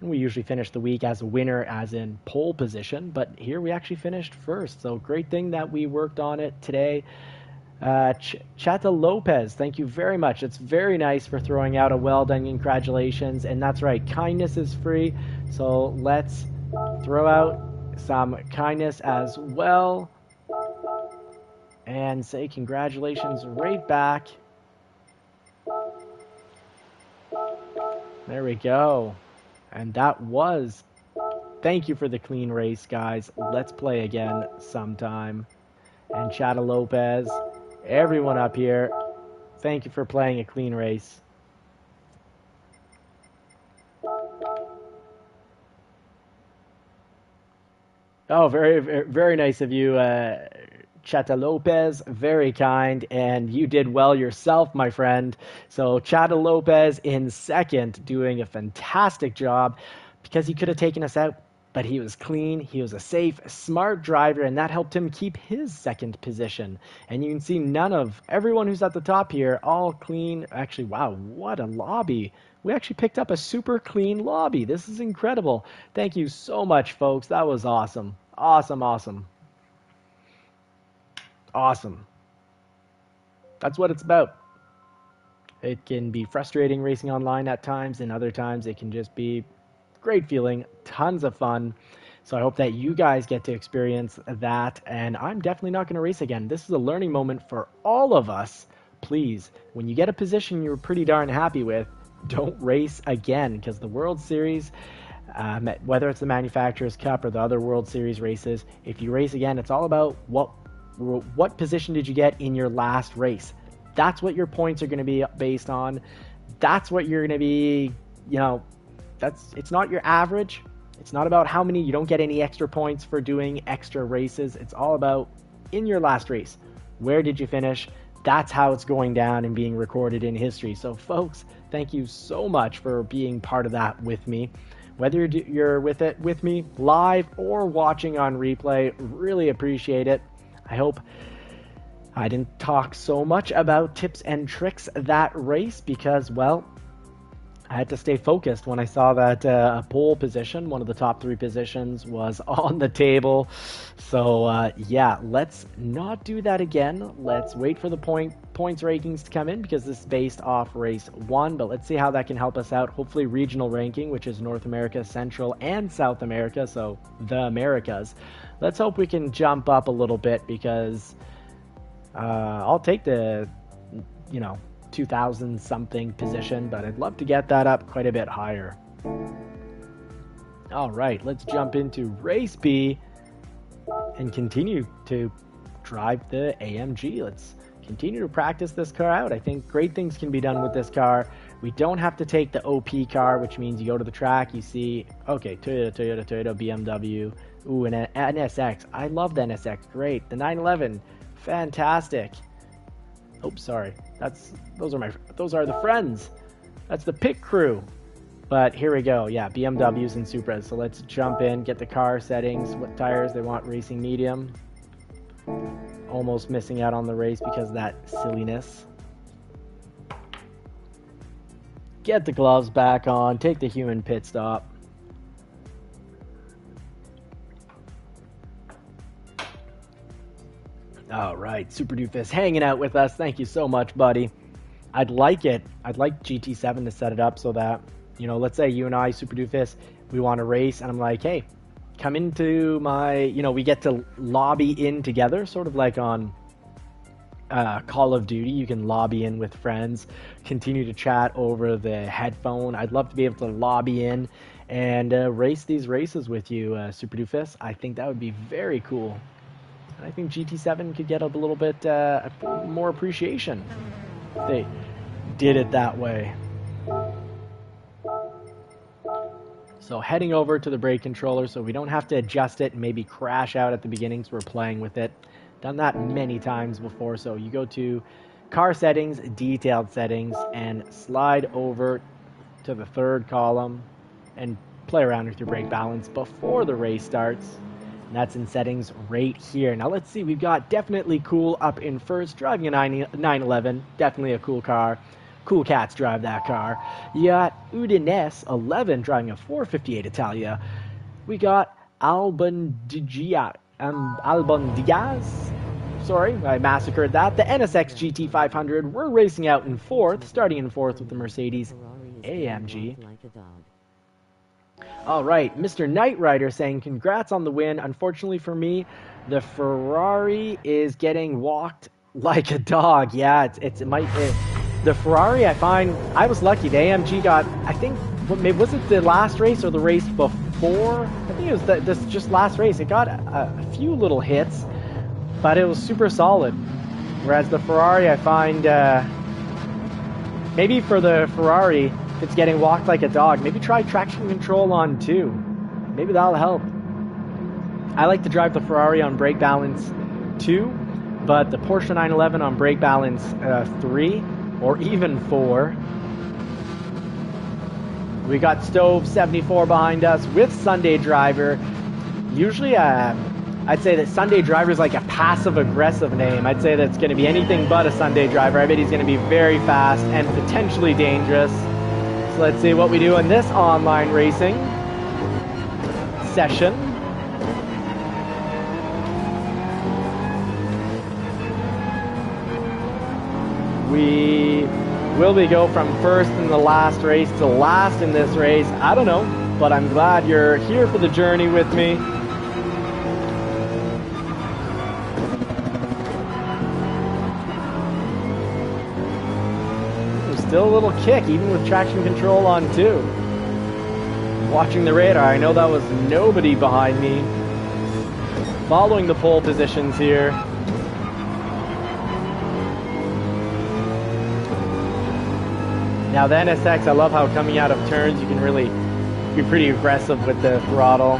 And we usually finish the week as a winner, as in pole position, but here we actually finished first. So great thing that we worked on it today. Chata Lopez, thank you very much. It's very nice for throwing out a well done. Congratulations. And that's right, kindness is free. So let's throw out some kindness as well and say congratulations right back. There we go. And that was, thank you for the clean race, guys. Let's play again sometime. And Chata Lopez, everyone up here, thank you for playing a clean race. Oh, very, very nice of you, Chata Lopez. Very kind, and you did well yourself, my friend. So Chata Lopez in second, doing a fantastic job because he could have taken us out, but he was clean. He was a safe, smart driver, and that helped him keep his second position. And you can see none of everyone who's at the top here, all clean. Actually, wow, what a lobby. We actually picked up a super clean lobby. This is incredible. Thank you so much, folks. That was awesome. Awesome, awesome. Awesome. That's what it's about. It can be frustrating racing online at times, and other times it can just be great feeling, tons of fun. So I hope that you guys get to experience that, and I'm definitely not going to race again. This is a learning moment for all of us. Please, when you get a position you're pretty darn happy with, don't race again, because the World Series, whether it's the Manufacturers Cup or the other World Series races, if you race again, it's all about what position did you get in your last race. That's what your points are going to be based on. That's what you're going to be, you know, it's not your average. It's not about how many, you don't get any extra points for doing extra races. It's all about in your last race. Where did you finish? that's how it's going down and being recorded in history. So, folks, thank you so much for being part of that with me. Whether you're with me live or watching on replay, really appreciate it. I hope I didn't talk so much about tips and tricks that race because, well, I had to stay focused when I saw that a pole position, one of the top 3 positions, was on the table. So, yeah, let's not do that again. Let's wait for the points rankings to come in because this is based off race 1. But let's see how that can help us out. Hopefully regional ranking, which is North America, Central, and South America, so the Americas. Let's hope we can jump up a little bit because I'll take the, 2000 something position, but I'd love to get that up quite a bit higher. All right, let's jump into race B and continue to drive the AMG. Let's continue to practice this car out. I think great things can be done with this car. We don't have to take the OP car, which means you go to the track, you see, okay, Toyota, BMW, ooh, an NSX. I love the NSX, great. The 911, fantastic. Oops, sorry. Those are the friends. That's the pit crew. But here we go. Yeah, BMWs and Supras. So let's jump in, get the car settings, what tires they want, racing medium. Almost missing out on the race because of that silliness. Get the gloves back on, take the human pit stop. All right, Super Doofus hanging out with us. Thank you so much, buddy. I'd like GT7 to set it up so that, let's say you and I, Super Doofus, we want to race, and I'm like, hey, come into my, we get to lobby in together, sort of like on Call of Duty. You can lobby in with friends, continue to chat over the headphone. I'd love to be able to lobby in and race these races with you, Super Doofus. I think that would be very cool. I think GT7 could get a little bit more appreciation if they did it that way. So heading over to the brake controller so we don't have to adjust it and maybe crash out at the beginning, so we're playing with it. Done that many times before. So you go to car settings, detailed settings, and slide over to the 3rd column and play around with your brake balance before the race starts. And that's in settings right here. Now let's see, we've got Definitely Cool up in first, driving a 911, definitely a cool car. Cool cats drive that car. You got Udinese 11 driving a 458 Italia. We got Albon Diaz. Sorry, I massacred that. The NSX GT500. We're racing out in 4th, starting in 4th with the Mercedes AMG. All right, Mr. Knight Rider saying congrats on the win. Unfortunately for me, the Ferrari is getting walked like a dog. Yeah, the Ferrari, I find, I was lucky. The AMG got, I think, was it the last race or the race before? I think it was this just last race. It got a few little hits, but it was super solid. Whereas the Ferrari, I find, maybe for the Ferrari, it's getting walked like a dog. Maybe try traction control on 2. Maybe that'll help. I like to drive the Ferrari on brake balance 2, but the Porsche 911 on brake balance 3 or even 4. We got Stove 74 behind us with Sunday Driver. Usually, I'd say that Sunday Driver is like a passive-aggressive name. I'd say that it's going to be anything but a Sunday Driver. I bet he's going to be very fast and potentially dangerous. So let's see what we do in this online racing session. Will we go from first in the last race to last in this race? I don't know, but I'm glad you're here for the journey with me. Still a little kick, even with traction control on 2. Watching the radar, I know that was nobody behind me. Following the pole positions here. Now the NSX, I love how coming out of turns you can really be pretty aggressive with the throttle.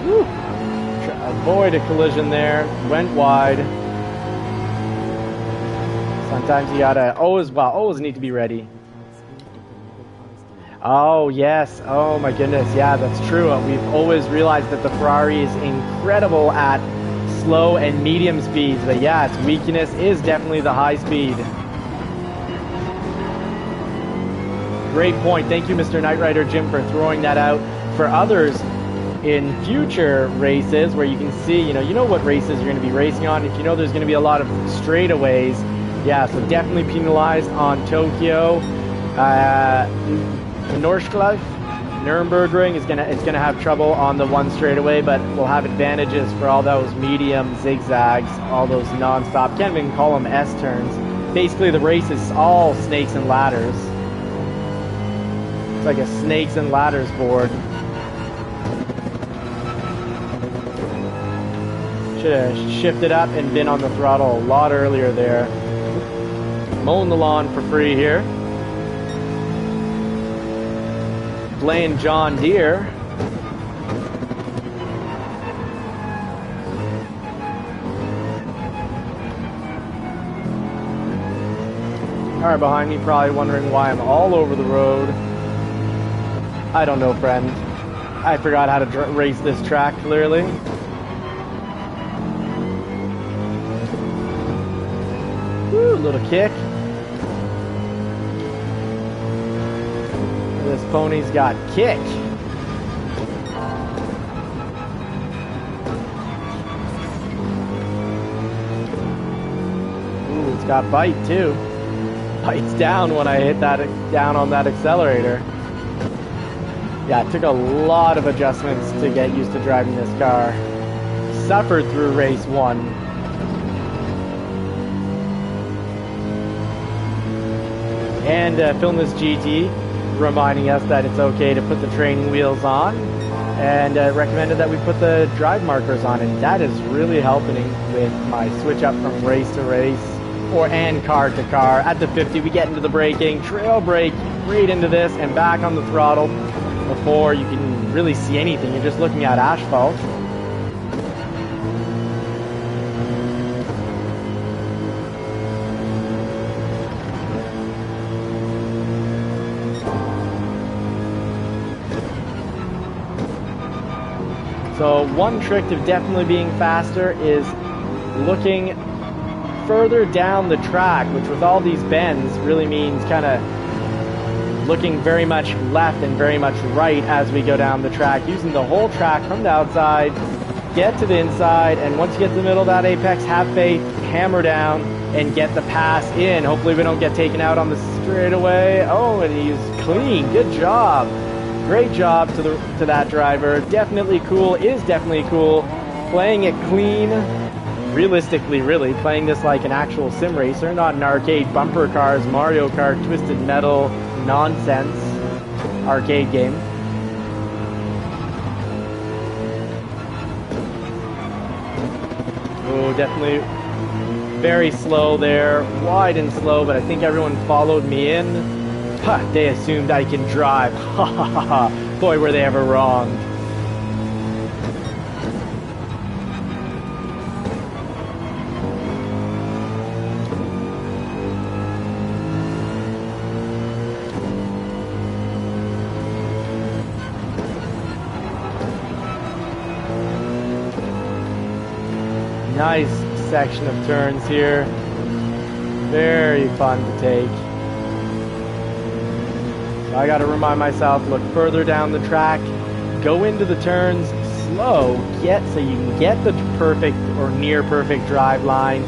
Woo. avoid a collision there. Went wide. Sometimes you gotta always need to be ready. Oh yes, oh my goodness, yeah, that's true. We've always realized that the Ferrari is incredible at slow and medium speeds, but yeah, its weakness is definitely the high speed. Great point. Thank you, Mr. Knight Rider Jim, for throwing that out for others in future races where you can see, you know what races you're going to be racing on. If you know there's going to be a lot of straightaways, yeah, so definitely penalized on Tokyo. Nürburgring is gonna have trouble on the one straightaway, but we'll have advantages for all those medium zigzags, all those non-stop. Can't even call them S turns. Basically, the race is all snakes and ladders. It's like a snakes and ladders board. Should have shifted up and been on the throttle a lot earlier there. Mowing the lawn for free here. Playing John Deere. Car behind me probably wondering why I'm all over the road. I don't know, friend. I forgot how to race this track clearly. Woo, little kick. This pony's got kick. Ooh, it's got bite too. Bites down when I hit that down on that accelerator. Yeah, it took a lot of adjustments to get used to driving this car. Suffered through race 1. And Filmus GT reminding us that it's okay to put the training wheels on, and recommended that we put the drive markers on, and that is really helping with my switch up from race to race and car to car. At the 50 we get into the braking, trail brake right into this and back on the throttle before you can really see anything. You're just looking at asphalt. So one trick to definitely being faster is looking further down the track, which with all these bends really means kind of looking very much left and very much right as we go down the track, using the whole track from the outside, get to the inside, and once you get to the middle of that apex, have faith, hammer down, and get the pass in. Hopefully we don't get taken out on the straightaway. Oh, and he's clean. Good job. Great job to that driver. Definitely cool. Is definitely cool. Playing it clean. Realistically, really, playing this like an actual sim racer, not an arcade bumper cars, Mario Kart, Twisted Metal, nonsense arcade game. Oh, definitely very slow there. Wide and slow, but I think everyone followed me in. Ha, they assumed I can drive. Ha ha ha ha. Boy, were they ever wrong. Nice section of turns here. Very fun to take. So I got to remind myself, look further down the track, go into the turns slow, so you can get the perfect or near perfect drive line.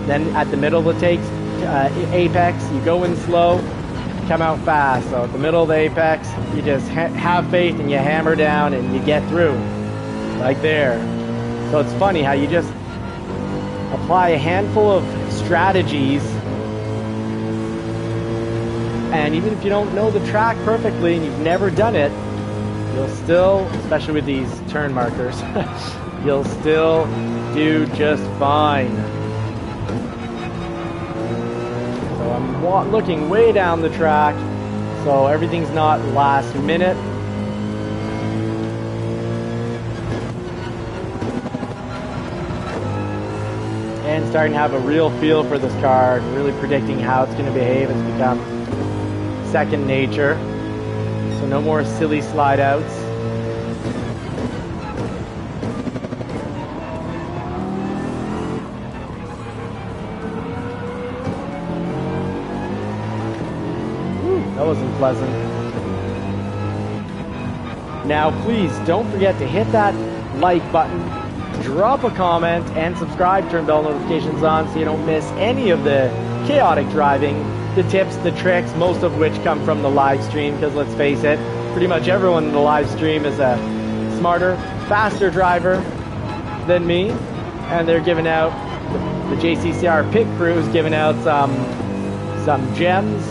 Then at the middle of the apex, you go in slow, come out fast. So at the middle of the apex, you just have faith and you hammer down and you get through, like there. So it's funny how you just apply a handful of strategies, and even if you don't know the track perfectly and you've never done it, you'll still, especially with these turn markers, you'll still do just fine. So I'm looking way down the track, so everything's not last minute. starting to have a real feel for this car, really predicting how it's going to behave. It's become second nature. So no more silly slide outs. That wasn't pleasant. Now, please don't forget to hit that like button, drop a comment, and subscribe. Turn bell notifications on so you don't miss any of the chaotic driving, the tips, the tricks, most of which come from the live stream, because let's face it, pretty much everyone in the live stream is a smarter, faster driver than me, and they're giving out, the JCCR pit crew is giving out some gems.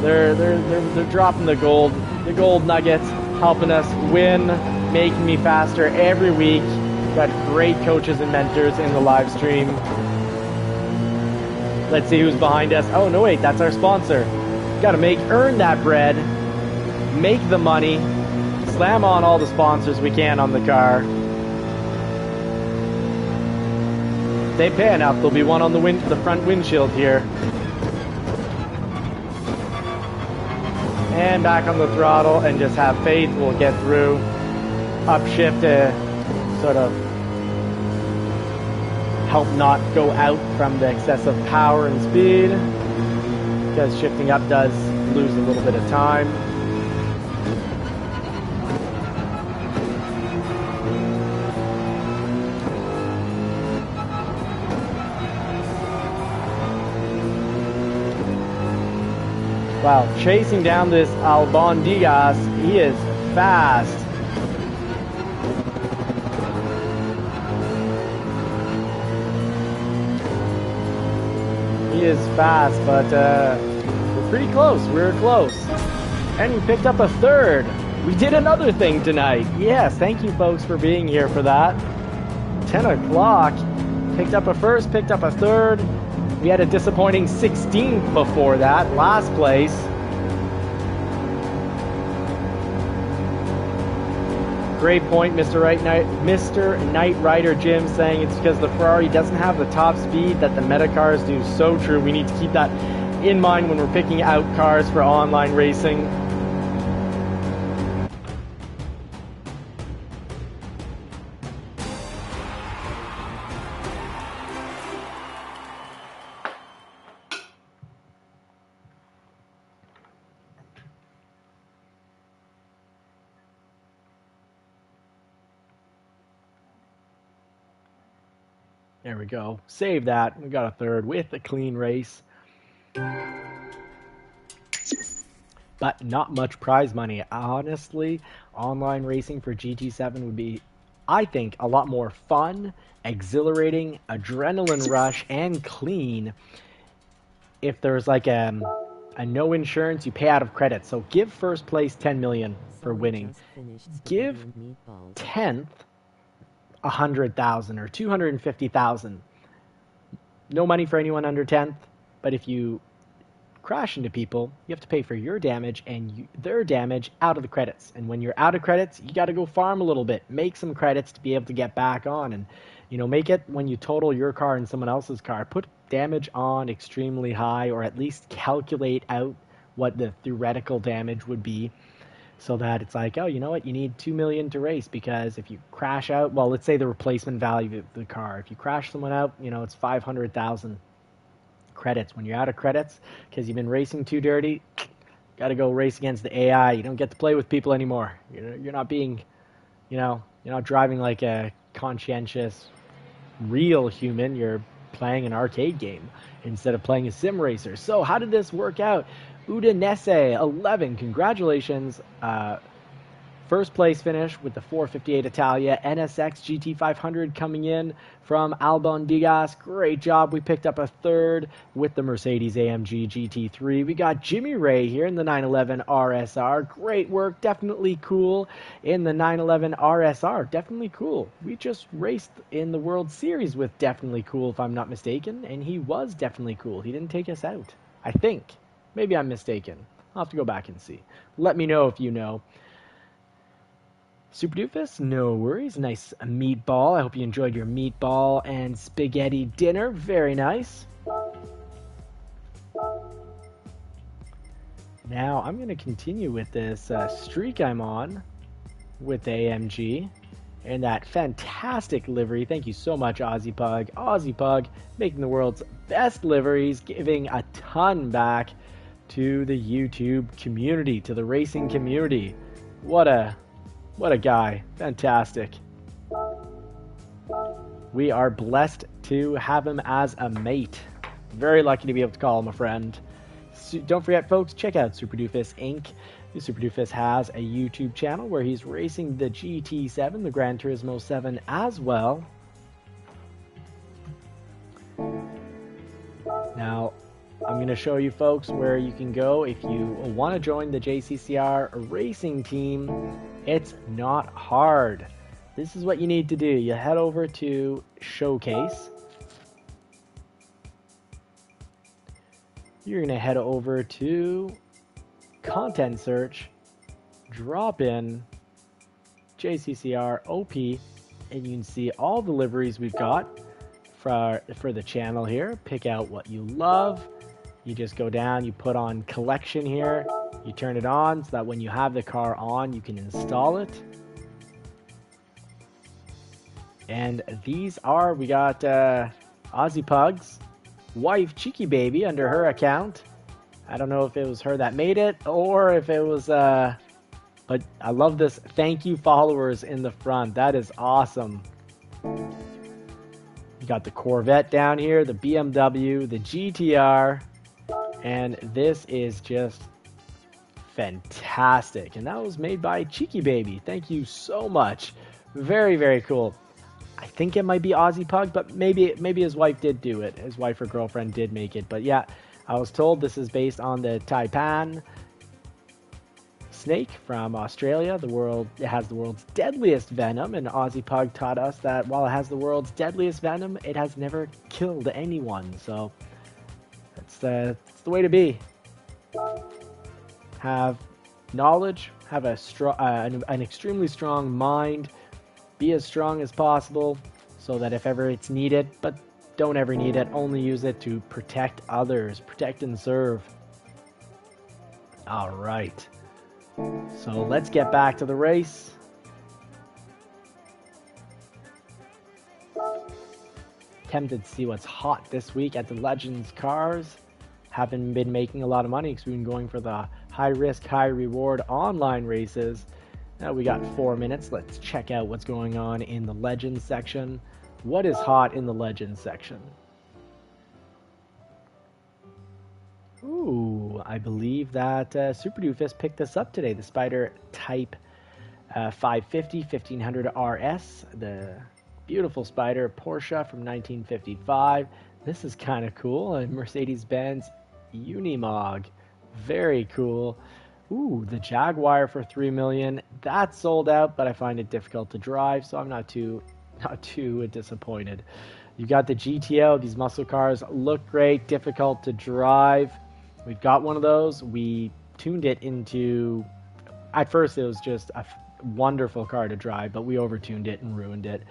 They're dropping the gold nuggets, helping us win, making me faster every week. Got great coaches and mentors in the live stream. Let's see who's behind us. Oh no, wait, that's our sponsor. Got to earn that bread, make the money, slam on all the sponsors we can on the car. If they pay enough, there'll be one on the front windshield here. And back on the throttle, and just have faith we'll get through. Upshift to sort of help not go out from the excessive power and speed, because shifting up does lose a little bit of time. Wow, chasing down this Albondigas, he is fast. He is fast, but we're pretty close. We're close. And we picked up a third. We did another thing tonight. Yes, thank you folks for being here for that. 10 o'clock. Picked up a first, picked up a third. We had a disappointing 16th before that, last place. Great point, Mr. Knight Rider Jim, saying it's because the Ferrari doesn't have the top speed that the meta cars do. So true. We need to keep that in mind when we're picking out cars for online racing. There we go. Save that. We got a third with a clean race. But not much prize money. Honestly, online racing for GT7 would be, I think, a lot more fun, exhilarating, adrenaline rush, and clean if there's like a no insurance, you pay out of credit. So give first place 10 million for winning. Give 10th 100,000 or 250,000. No money for anyone under 10th, but if you crash into people, you have to pay for your damage and their damage out of the credits. And when you're out of credits, you got to go farm a little bit, make some credits to be able to get back on. And make it when you total your car and someone else's car, put damage on extremely high, or at least calculate out what the theoretical damage would be, so that it's like, oh, you know what, you need 2 million to race, because if you crash out, well, let's say the replacement value of the car, if you crash someone out, it's 500,000 credits. When you're out of credits because you've been racing too dirty, got to go race against the AI. You don't get to play with people anymore. You're not being, you're not driving like a conscientious real human. You're playing an arcade game instead of playing a sim racer. So how did this work out? Udinese 11, congratulations. First place finish with the 458 Italia. NSX GT500 coming in from Albon Digas. Great job. We picked up a third with the Mercedes AMG GT3. We got Jimmy Ray here in the 911 RSR. Great work. Definitely cool in the 911 RSR. Definitely cool. We just raced in the World Series with Definitely Cool, if I'm not mistaken, and he was definitely cool. He didn't take us out, I think. Maybe I'm mistaken. I'll have to go back and see. Let me know if you know. Super Doofus, no worries. Nice meatball. I hope you enjoyed your meatball and spaghetti dinner. Very nice. Now I'm going to continue with this streak I'm on with AMG and that fantastic livery. Thank you so much, Aussie Pug. Aussie Pug making the world's best liveries, giving a ton back to the YouTube community, to the racing community. What a guy. Fantastic. We are blessed to have him as a mate. Very lucky to be able to call him a friend. Don't forget, folks, check out Super Doofus Inc. Super Doofus has a YouTube channel where he's racing the GT7, the Gran Turismo 7 as well. Now, I'm going to show you folks where you can go if you want to join the JCCR racing team. It's not hard. This is what you need to do. You head over to Showcase. You're going to head over to Content Search, drop in JCCR OP, and you can see all the liveries we've got for the channel here. Pick out what you love. You just go down, you put on collection here, you turn it on so that when you have the car on, you can install it. And these are, we got Aussie Pug's wife, Cheeky Baby, under her account. I don't know if it was her that made it or if it was, but I love this thank you followers in the front. That is awesome. You got the Corvette down here, the BMW, the GTR, and this is just fantastic. And that was made by Cheeky Baby. Thank you so much. Very, very cool. I think it might be Aussie Pug, but maybe his wife did do it. His wife or girlfriend did make it. But yeah, I was told this is based on the Taipan snake from Australia. It has the world's deadliest venom, and Aussie Pug taught us that while it has the world's deadliest venom, it has never killed anyone. So that's the way to be. Have knowledge, have a strong, an extremely strong mind. Be as strong as possible so that if ever it's needed, but don't ever need it, only use it to protect others, protect and serve. All right. So let's get back to the race. Tempted to see what's hot this week at the Legends cars. Haven't been making a lot of money because we've been going for the high risk, high reward online races. Now we got 4 minutes. Let's check out what's going on in the Legends section. What is hot in the Legends section? Ooh, I believe that Super Doofus picked this up today. The Spider Type 550 1500 RS. The beautiful Spider Porsche from 1955. This is kind of cool. A Mercedes-Benz Unimog. Very cool. Ooh, the Jaguar for $3 million. That's sold out, but I find it difficult to drive, so I'm not too disappointed. You got the GTO. These muscle cars look great, difficult to drive. We've got one of those. We tuned it into, at first it was just a wonderful car to drive, but we overtuned it and ruined it.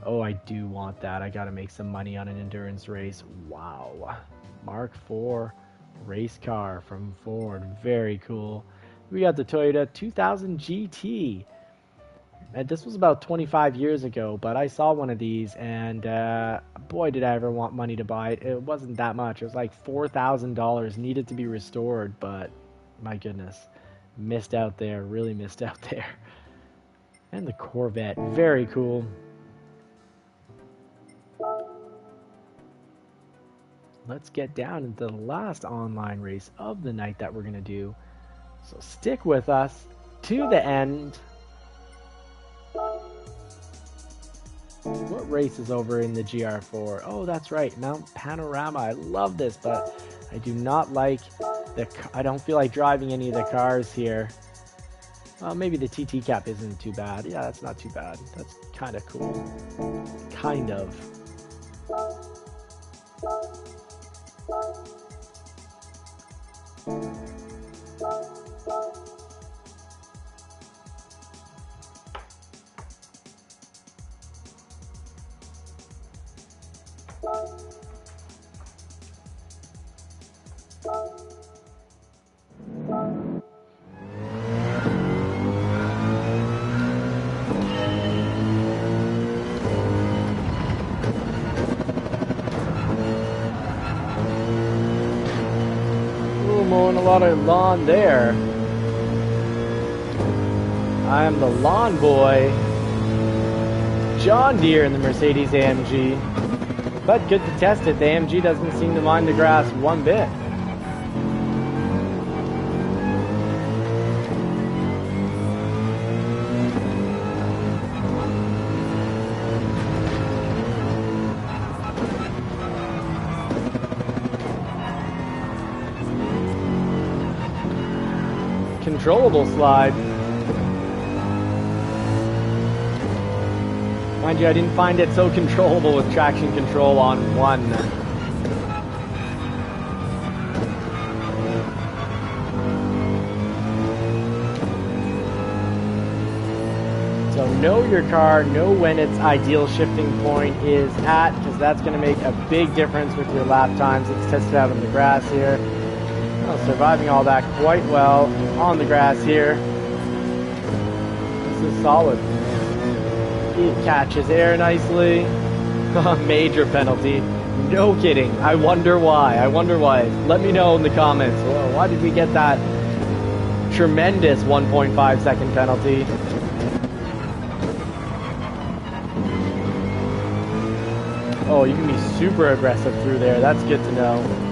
Oh, I do want that. I got to make some money on an endurance race. Wow. Mark IV race car from Ford. Very cool. We got the Toyota 2000 GT. And this was about 25 years ago, but I saw one of these, and boy, did I ever want money to buy it. It wasn't that much. It was like $4,000. Needed to be restored, but my goodness. Missed out there. Really missed out there. And the Corvette. Very cool. Let's get down into the last online race of the night that we're going to do. So stick with us to the end. What race is over in the GR4? Oh, that's right, Mount Panorama. I love this, but I do not like I don't feel like driving any of the cars here. Well, maybe the TT cap isn't too bad. Yeah, that's not too bad. That's kind of cool. Kind of. Ooh, mowing a lot of lawn there. I am the lawn boy. John Deere in the Mercedes AMG. But good to test it. The AMG doesn't seem to mind the grass one bit. Controllable slide. Mind you, I didn't find it so controllable with traction control on 1. So know your car, know when its ideal shifting point is at, because that's going to make a big difference with your lap times. Let's test it out on the grass here. Oh, surviving all that quite well on the grass here. This is solid. It catches air nicely. Major penalty. No kidding. I wonder why. I wonder why. Let me know in the comments. Well, why did we get that tremendous 1.5 second penalty? Oh, you can be super aggressive through there. That's good to know.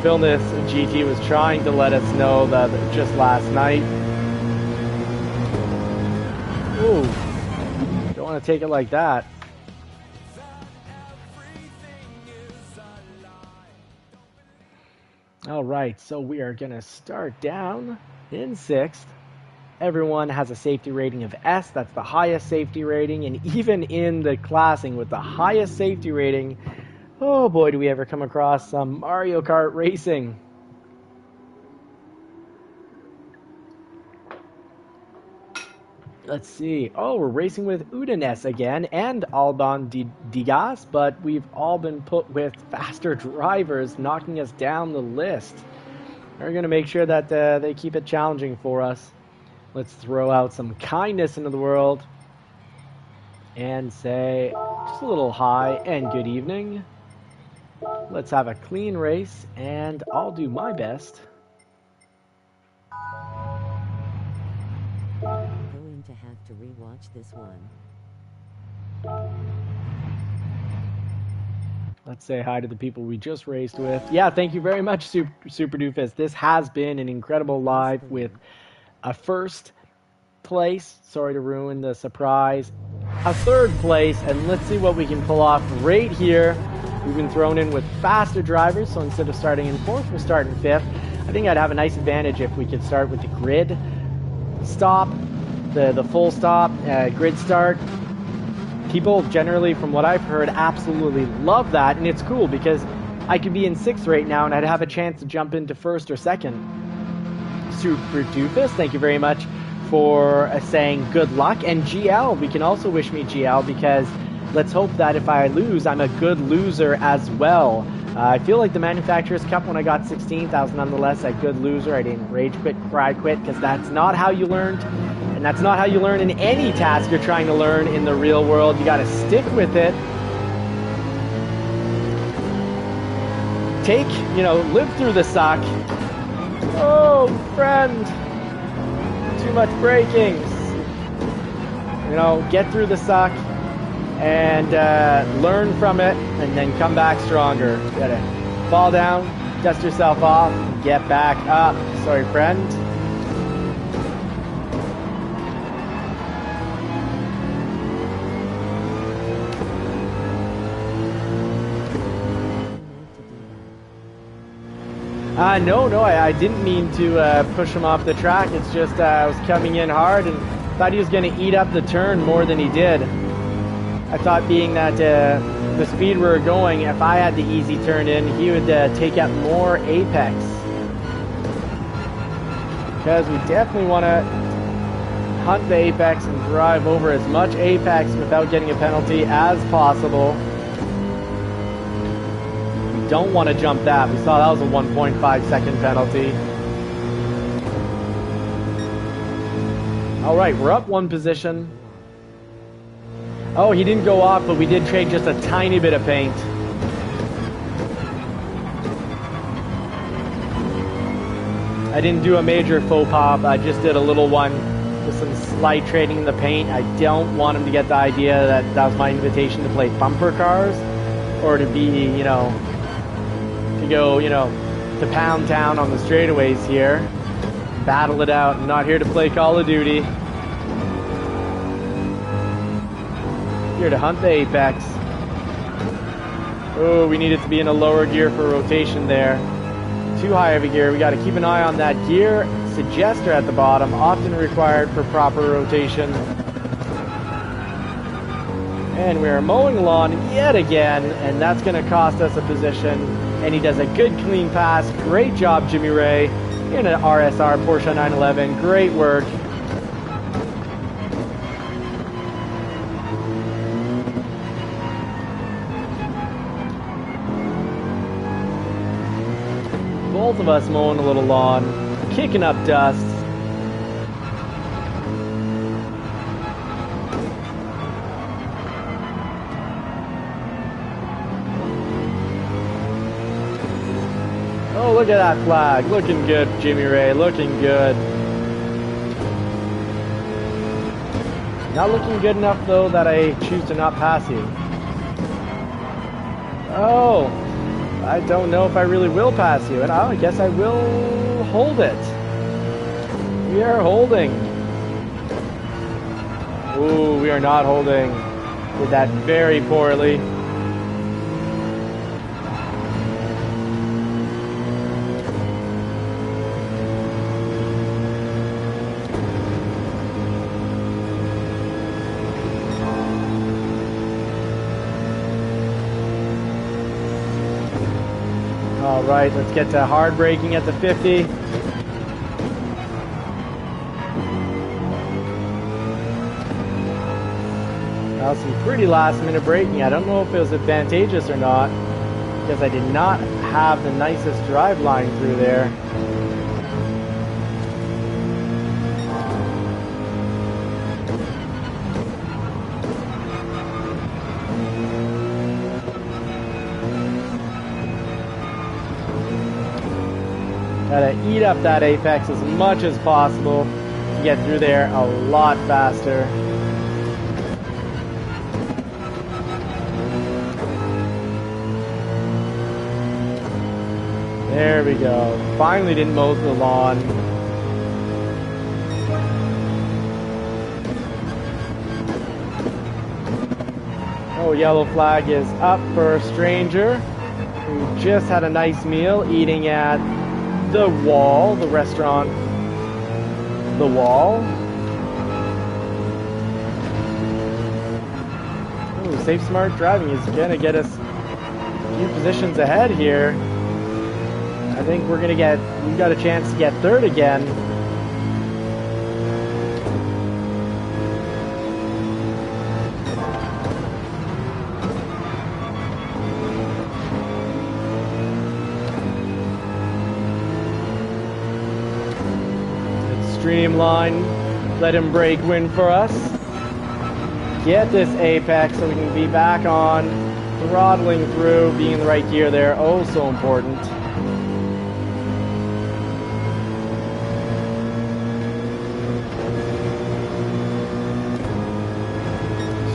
Philness GT was trying to let us know that just last night. Ooh, don't want to take it like that. All right, so we are going to start down in 6th. Everyone has a safety rating of S. That's the highest safety rating. And even in the classing with the highest safety rating, oh boy, do we ever come across some Mario Kart racing. Let's see. Oh, we're racing with Udines again and Alban Digas, but we've all been put with faster drivers, knocking us down the list. We're going to make sure that they keep it challenging for us. Let's throw out some kindness into the world and say just a little hi and good evening. Let's have a clean race, and I'll do my best.
Going to have to rewatch this one.
Let's say hi to the people we just raced with. Yeah, thank you very much, Super Doofus. This has been an incredible live with a first place. Sorry to ruin the surprise. A third place, and let's see what we can pull off right here. We've been thrown in with faster drivers, so instead of starting in 4th, we'll start in 5th. I think I'd have a nice advantage if we could start with the grid stop, the full stop, grid start. People generally, from what I've heard, absolutely love that, and it's cool because I could be in 6th right now and I'd have a chance to jump into 1st or 2nd. Super Doofus, thank you very much for saying good luck. And GL, we can also wish me GL because let's hope that if I lose, I'm a good loser as well. I feel like the Manufacturers Cup when I got 16th, I was nonetheless a good loser. I didn't rage quit, cry quit, because that's not how you learned. And that's not how you learn in any task you're trying to learn in the real world. You got to stick with it. Live through the suck. Oh, friend. Too much braking. Get through the suck and learn from it, and then come back stronger. You gotta fall down, dust yourself off, get back up. Sorry, friend. No, I didn't mean to push him off the track. It's just I was coming in hard and thought he was going to eat up the turn more than he did. I thought being that the speed we were going, if I had the easy turn in, he would take up more apex. Because we definitely want to hunt the apex and drive over as much apex without getting a penalty as possible. We don't want to jump that. We saw that was a 1.5 second penalty. All right, we're up 1 position. Oh, he didn't go off, but we did trade just a tiny bit of paint. I didn't do a major faux pop. I just did a little one with some slight trading in the paint. I don't want him to get the idea that that was my invitation to play bumper cars or to be, you know, to go, you know, to pound town on the straightaways here. Battle it out. I'm not here to play Call of Duty. Here to hunt the apex. Oh, we need it to be in a lower gear for rotation there. Too high of a gear. We got to keep an eye on that gear suggester at the bottom, often required for proper rotation. And we are mowing lawn yet again, and that's going to cost us a position. And he does a good clean pass. Great job, Jimmy Ray, in an RSR Porsche 911. Great work. Both of us mowing a little lawn, kicking up dust. Oh, look at that flag. Looking good, Jimmy Ray. Looking good. Not looking good enough, though, that I choose to not pass you. Oh, I don't know if I really will pass you. And I guess I will hold it. We are holding. Ooh, we are not holding. Did that very poorly. All right, let's get to hard braking at the 50. That was some pretty last minute braking. I don't know if it was advantageous or not, because I did not have the nicest drive line through there. Gotta eat up that apex as much as possible to get through there a lot faster. There we go. Finally didn't mow the lawn. Oh, yellow flag is up for a stranger who just had a nice meal eating at The Wall, the restaurant. The Wall. Ooh, safe, smart driving is gonna get us a few positions ahead here. I think we've got a chance to get third again. Streamline, let him break win for us. Get this apex so we can be back on, throttling through, being in the right gear there, oh so important.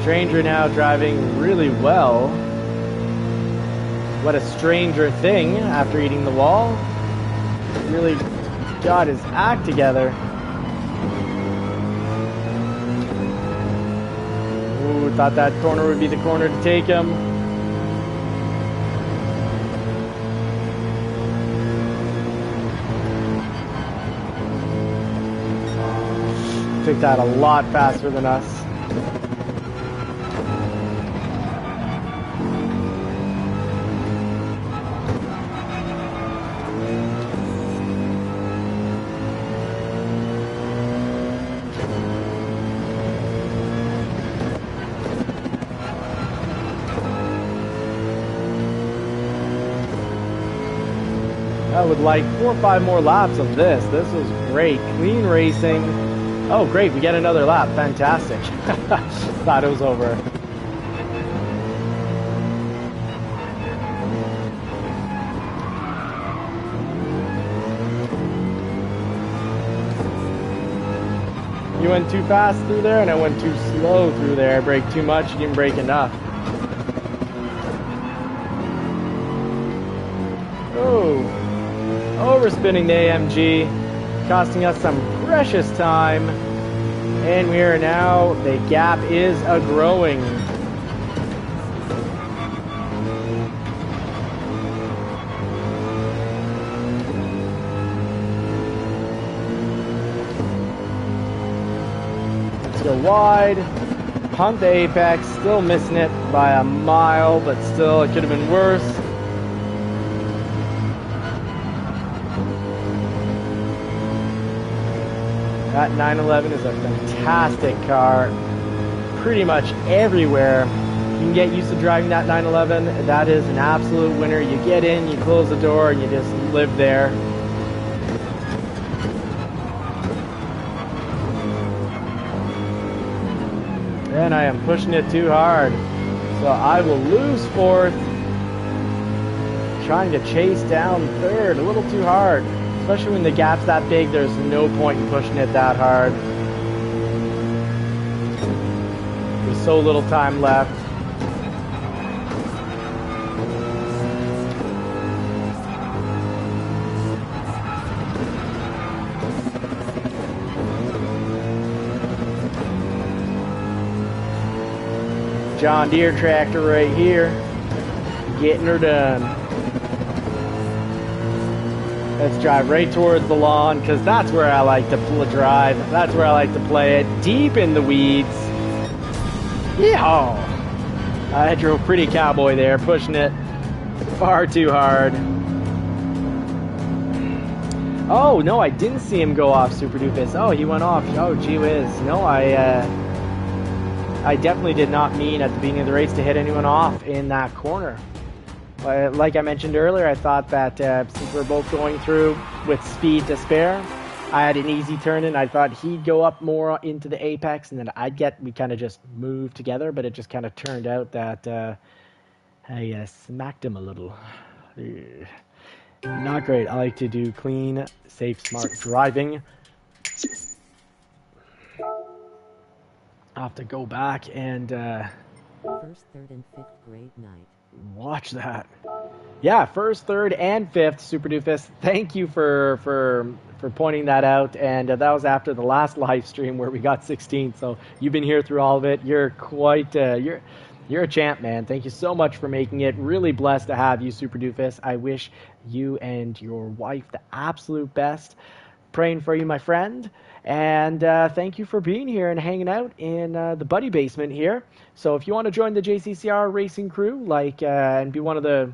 Stranger now driving really well. What a stranger thing after eating the wall. Really got his act together. Ooh, thought that corner would be the corner to take him. Took that a lot faster than us. I would like 4 or 5 more laps of this. This was great. Clean racing. Oh, great. We get another lap. Fantastic. Thought it was over. You went too fast through there, and I went too slow through there. I braked too much, you didn't brake enough. Oh, overspinning the AMG, costing us some precious time. And we are now, the gap is a-growing. Let's go wide. Hunt the apex, still missing it by a mile, but still, it could have been worse. That 911 is a fantastic car, pretty much everywhere. You can get used to driving that 911. That is an absolute winner. You get in, you close the door, and you just live there. And I am pushing it too hard. So I will lose fourth. Trying to chase down third, a little too hard. Especially when the gap's that big, there's no point in pushing it that hard. There's so little time left. John Deere tractor right here, getting her done. Let's drive right towards the lawn, because that's where I like to drive. That's where I like to play it, deep in the weeds. Yeah, I drove pretty cowboy there, pushing it far too hard. Oh, no, I didn't see him go off, Super Doofus. Oh, he went off. Oh, gee whiz. No, I definitely did not mean at the beginning of the race to hit anyone off in that corner. Like I mentioned earlier, I thought that since we're both going through with speed to spare, I had an easy turn in. I thought he'd go up more into the apex, and then we kind of just moved together, but it just kind of turned out that I smacked him a little. Not great. I like to do clean, safe, smart driving. I'll have to go back and
First, third, and fifth grade night.
watch that. Yeah, first, third, and fifth, Super Doofus. Thank you for pointing that out. And that was after the last live stream where we got 16th. So you've been here through all of it. You're quite you're a champ, man. Thank you so much for making it. Really blessed to have you, Super Doofus. I wish you and your wife the absolute best. Praying for you, my friend. And thank you for being here and hanging out in the buddy basement here. So if you want to join the JCCR racing crew, and be one of the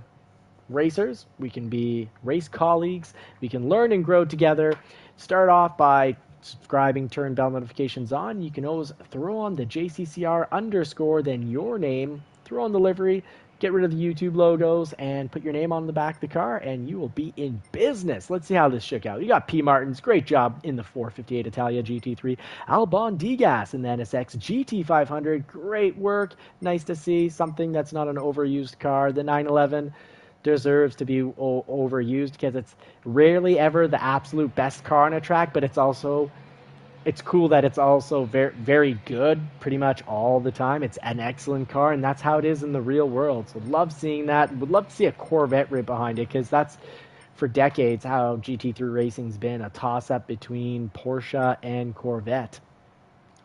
racers, we can be race colleagues. We can learn and grow together. Start off by subscribing, turn bell notifications on. You can always throw on the JCCR_, then your name, throw on the livery, get rid of the YouTube logos, and put your name on the back of the car, and you will be in business. Let's see how this shook out. You got P. Martins, great job in the 458 Italia GT3. Albon Degas in the NSX GT500, great work. Nice to see something that's not an overused car. The 911 deserves to be overused because it's rarely ever the absolute best car on a track, but it's cool that it's also very, very good pretty much all the time. It's an excellent car, and that's how it is in the real world. So love seeing that. Would love to see a Corvette right behind it, because that's for decades how GT3 racing's been, a toss-up between Porsche and Corvette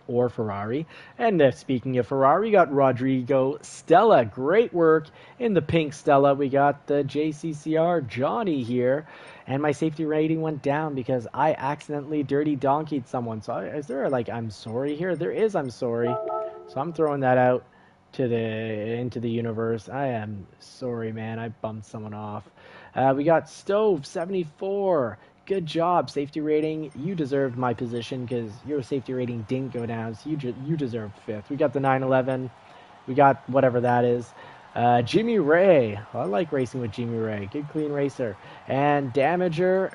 or Ferrari. And speaking of Ferrari, we got Rodrigo Stella. Great work in the pink Stella. We got the JCCR Johnny here. And my safety rating went down because I accidentally dirty donkeyed someone. So is there I'm sorry here? There is I'm sorry. So I'm throwing that out into the universe. I am sorry, man. I bumped someone off. We got Stove 74. Good job, safety rating. You deserved my position because your safety rating didn't go down. So you deserved fifth. We got the 911. We got whatever that is. Jimmy Ray. I like racing with Jimmy Ray. Good, clean racer. And Damager.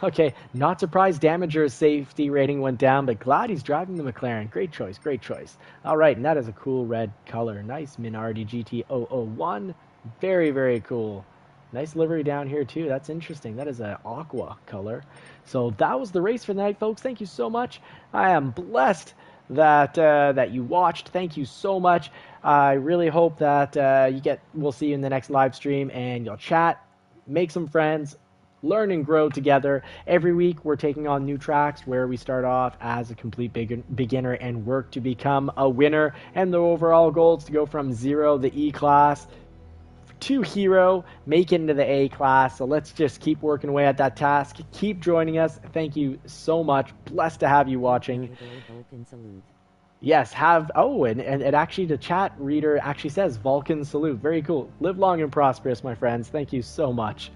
Okay, not surprised Damager's safety rating went down, but glad he's driving the McLaren. Great choice, great choice. All right, and that is a cool red color. Nice Minardi GT001. Very, very cool. Nice livery down here too. That's interesting. That is an aqua color. So that was the race for the night, folks. Thank you so much. I am blessed that you watched. Thank you so much. I really hope that we'll see you in the next live stream and you'll chat, make some friends, learn and grow together. Every week we're taking on new tracks where we start off as a complete beginner and work to become a winner. And the overall goal is to go from zero, the E class, to hero, make it into the A class. So let's just keep working away at that task. Keep joining us. Thank you so much. Blessed to have you watching.
Vulcan salute.
Yes, and it actually, the chat reader actually says Vulcan salute. Very cool. Live long and prosperous, my friends. Thank you so much.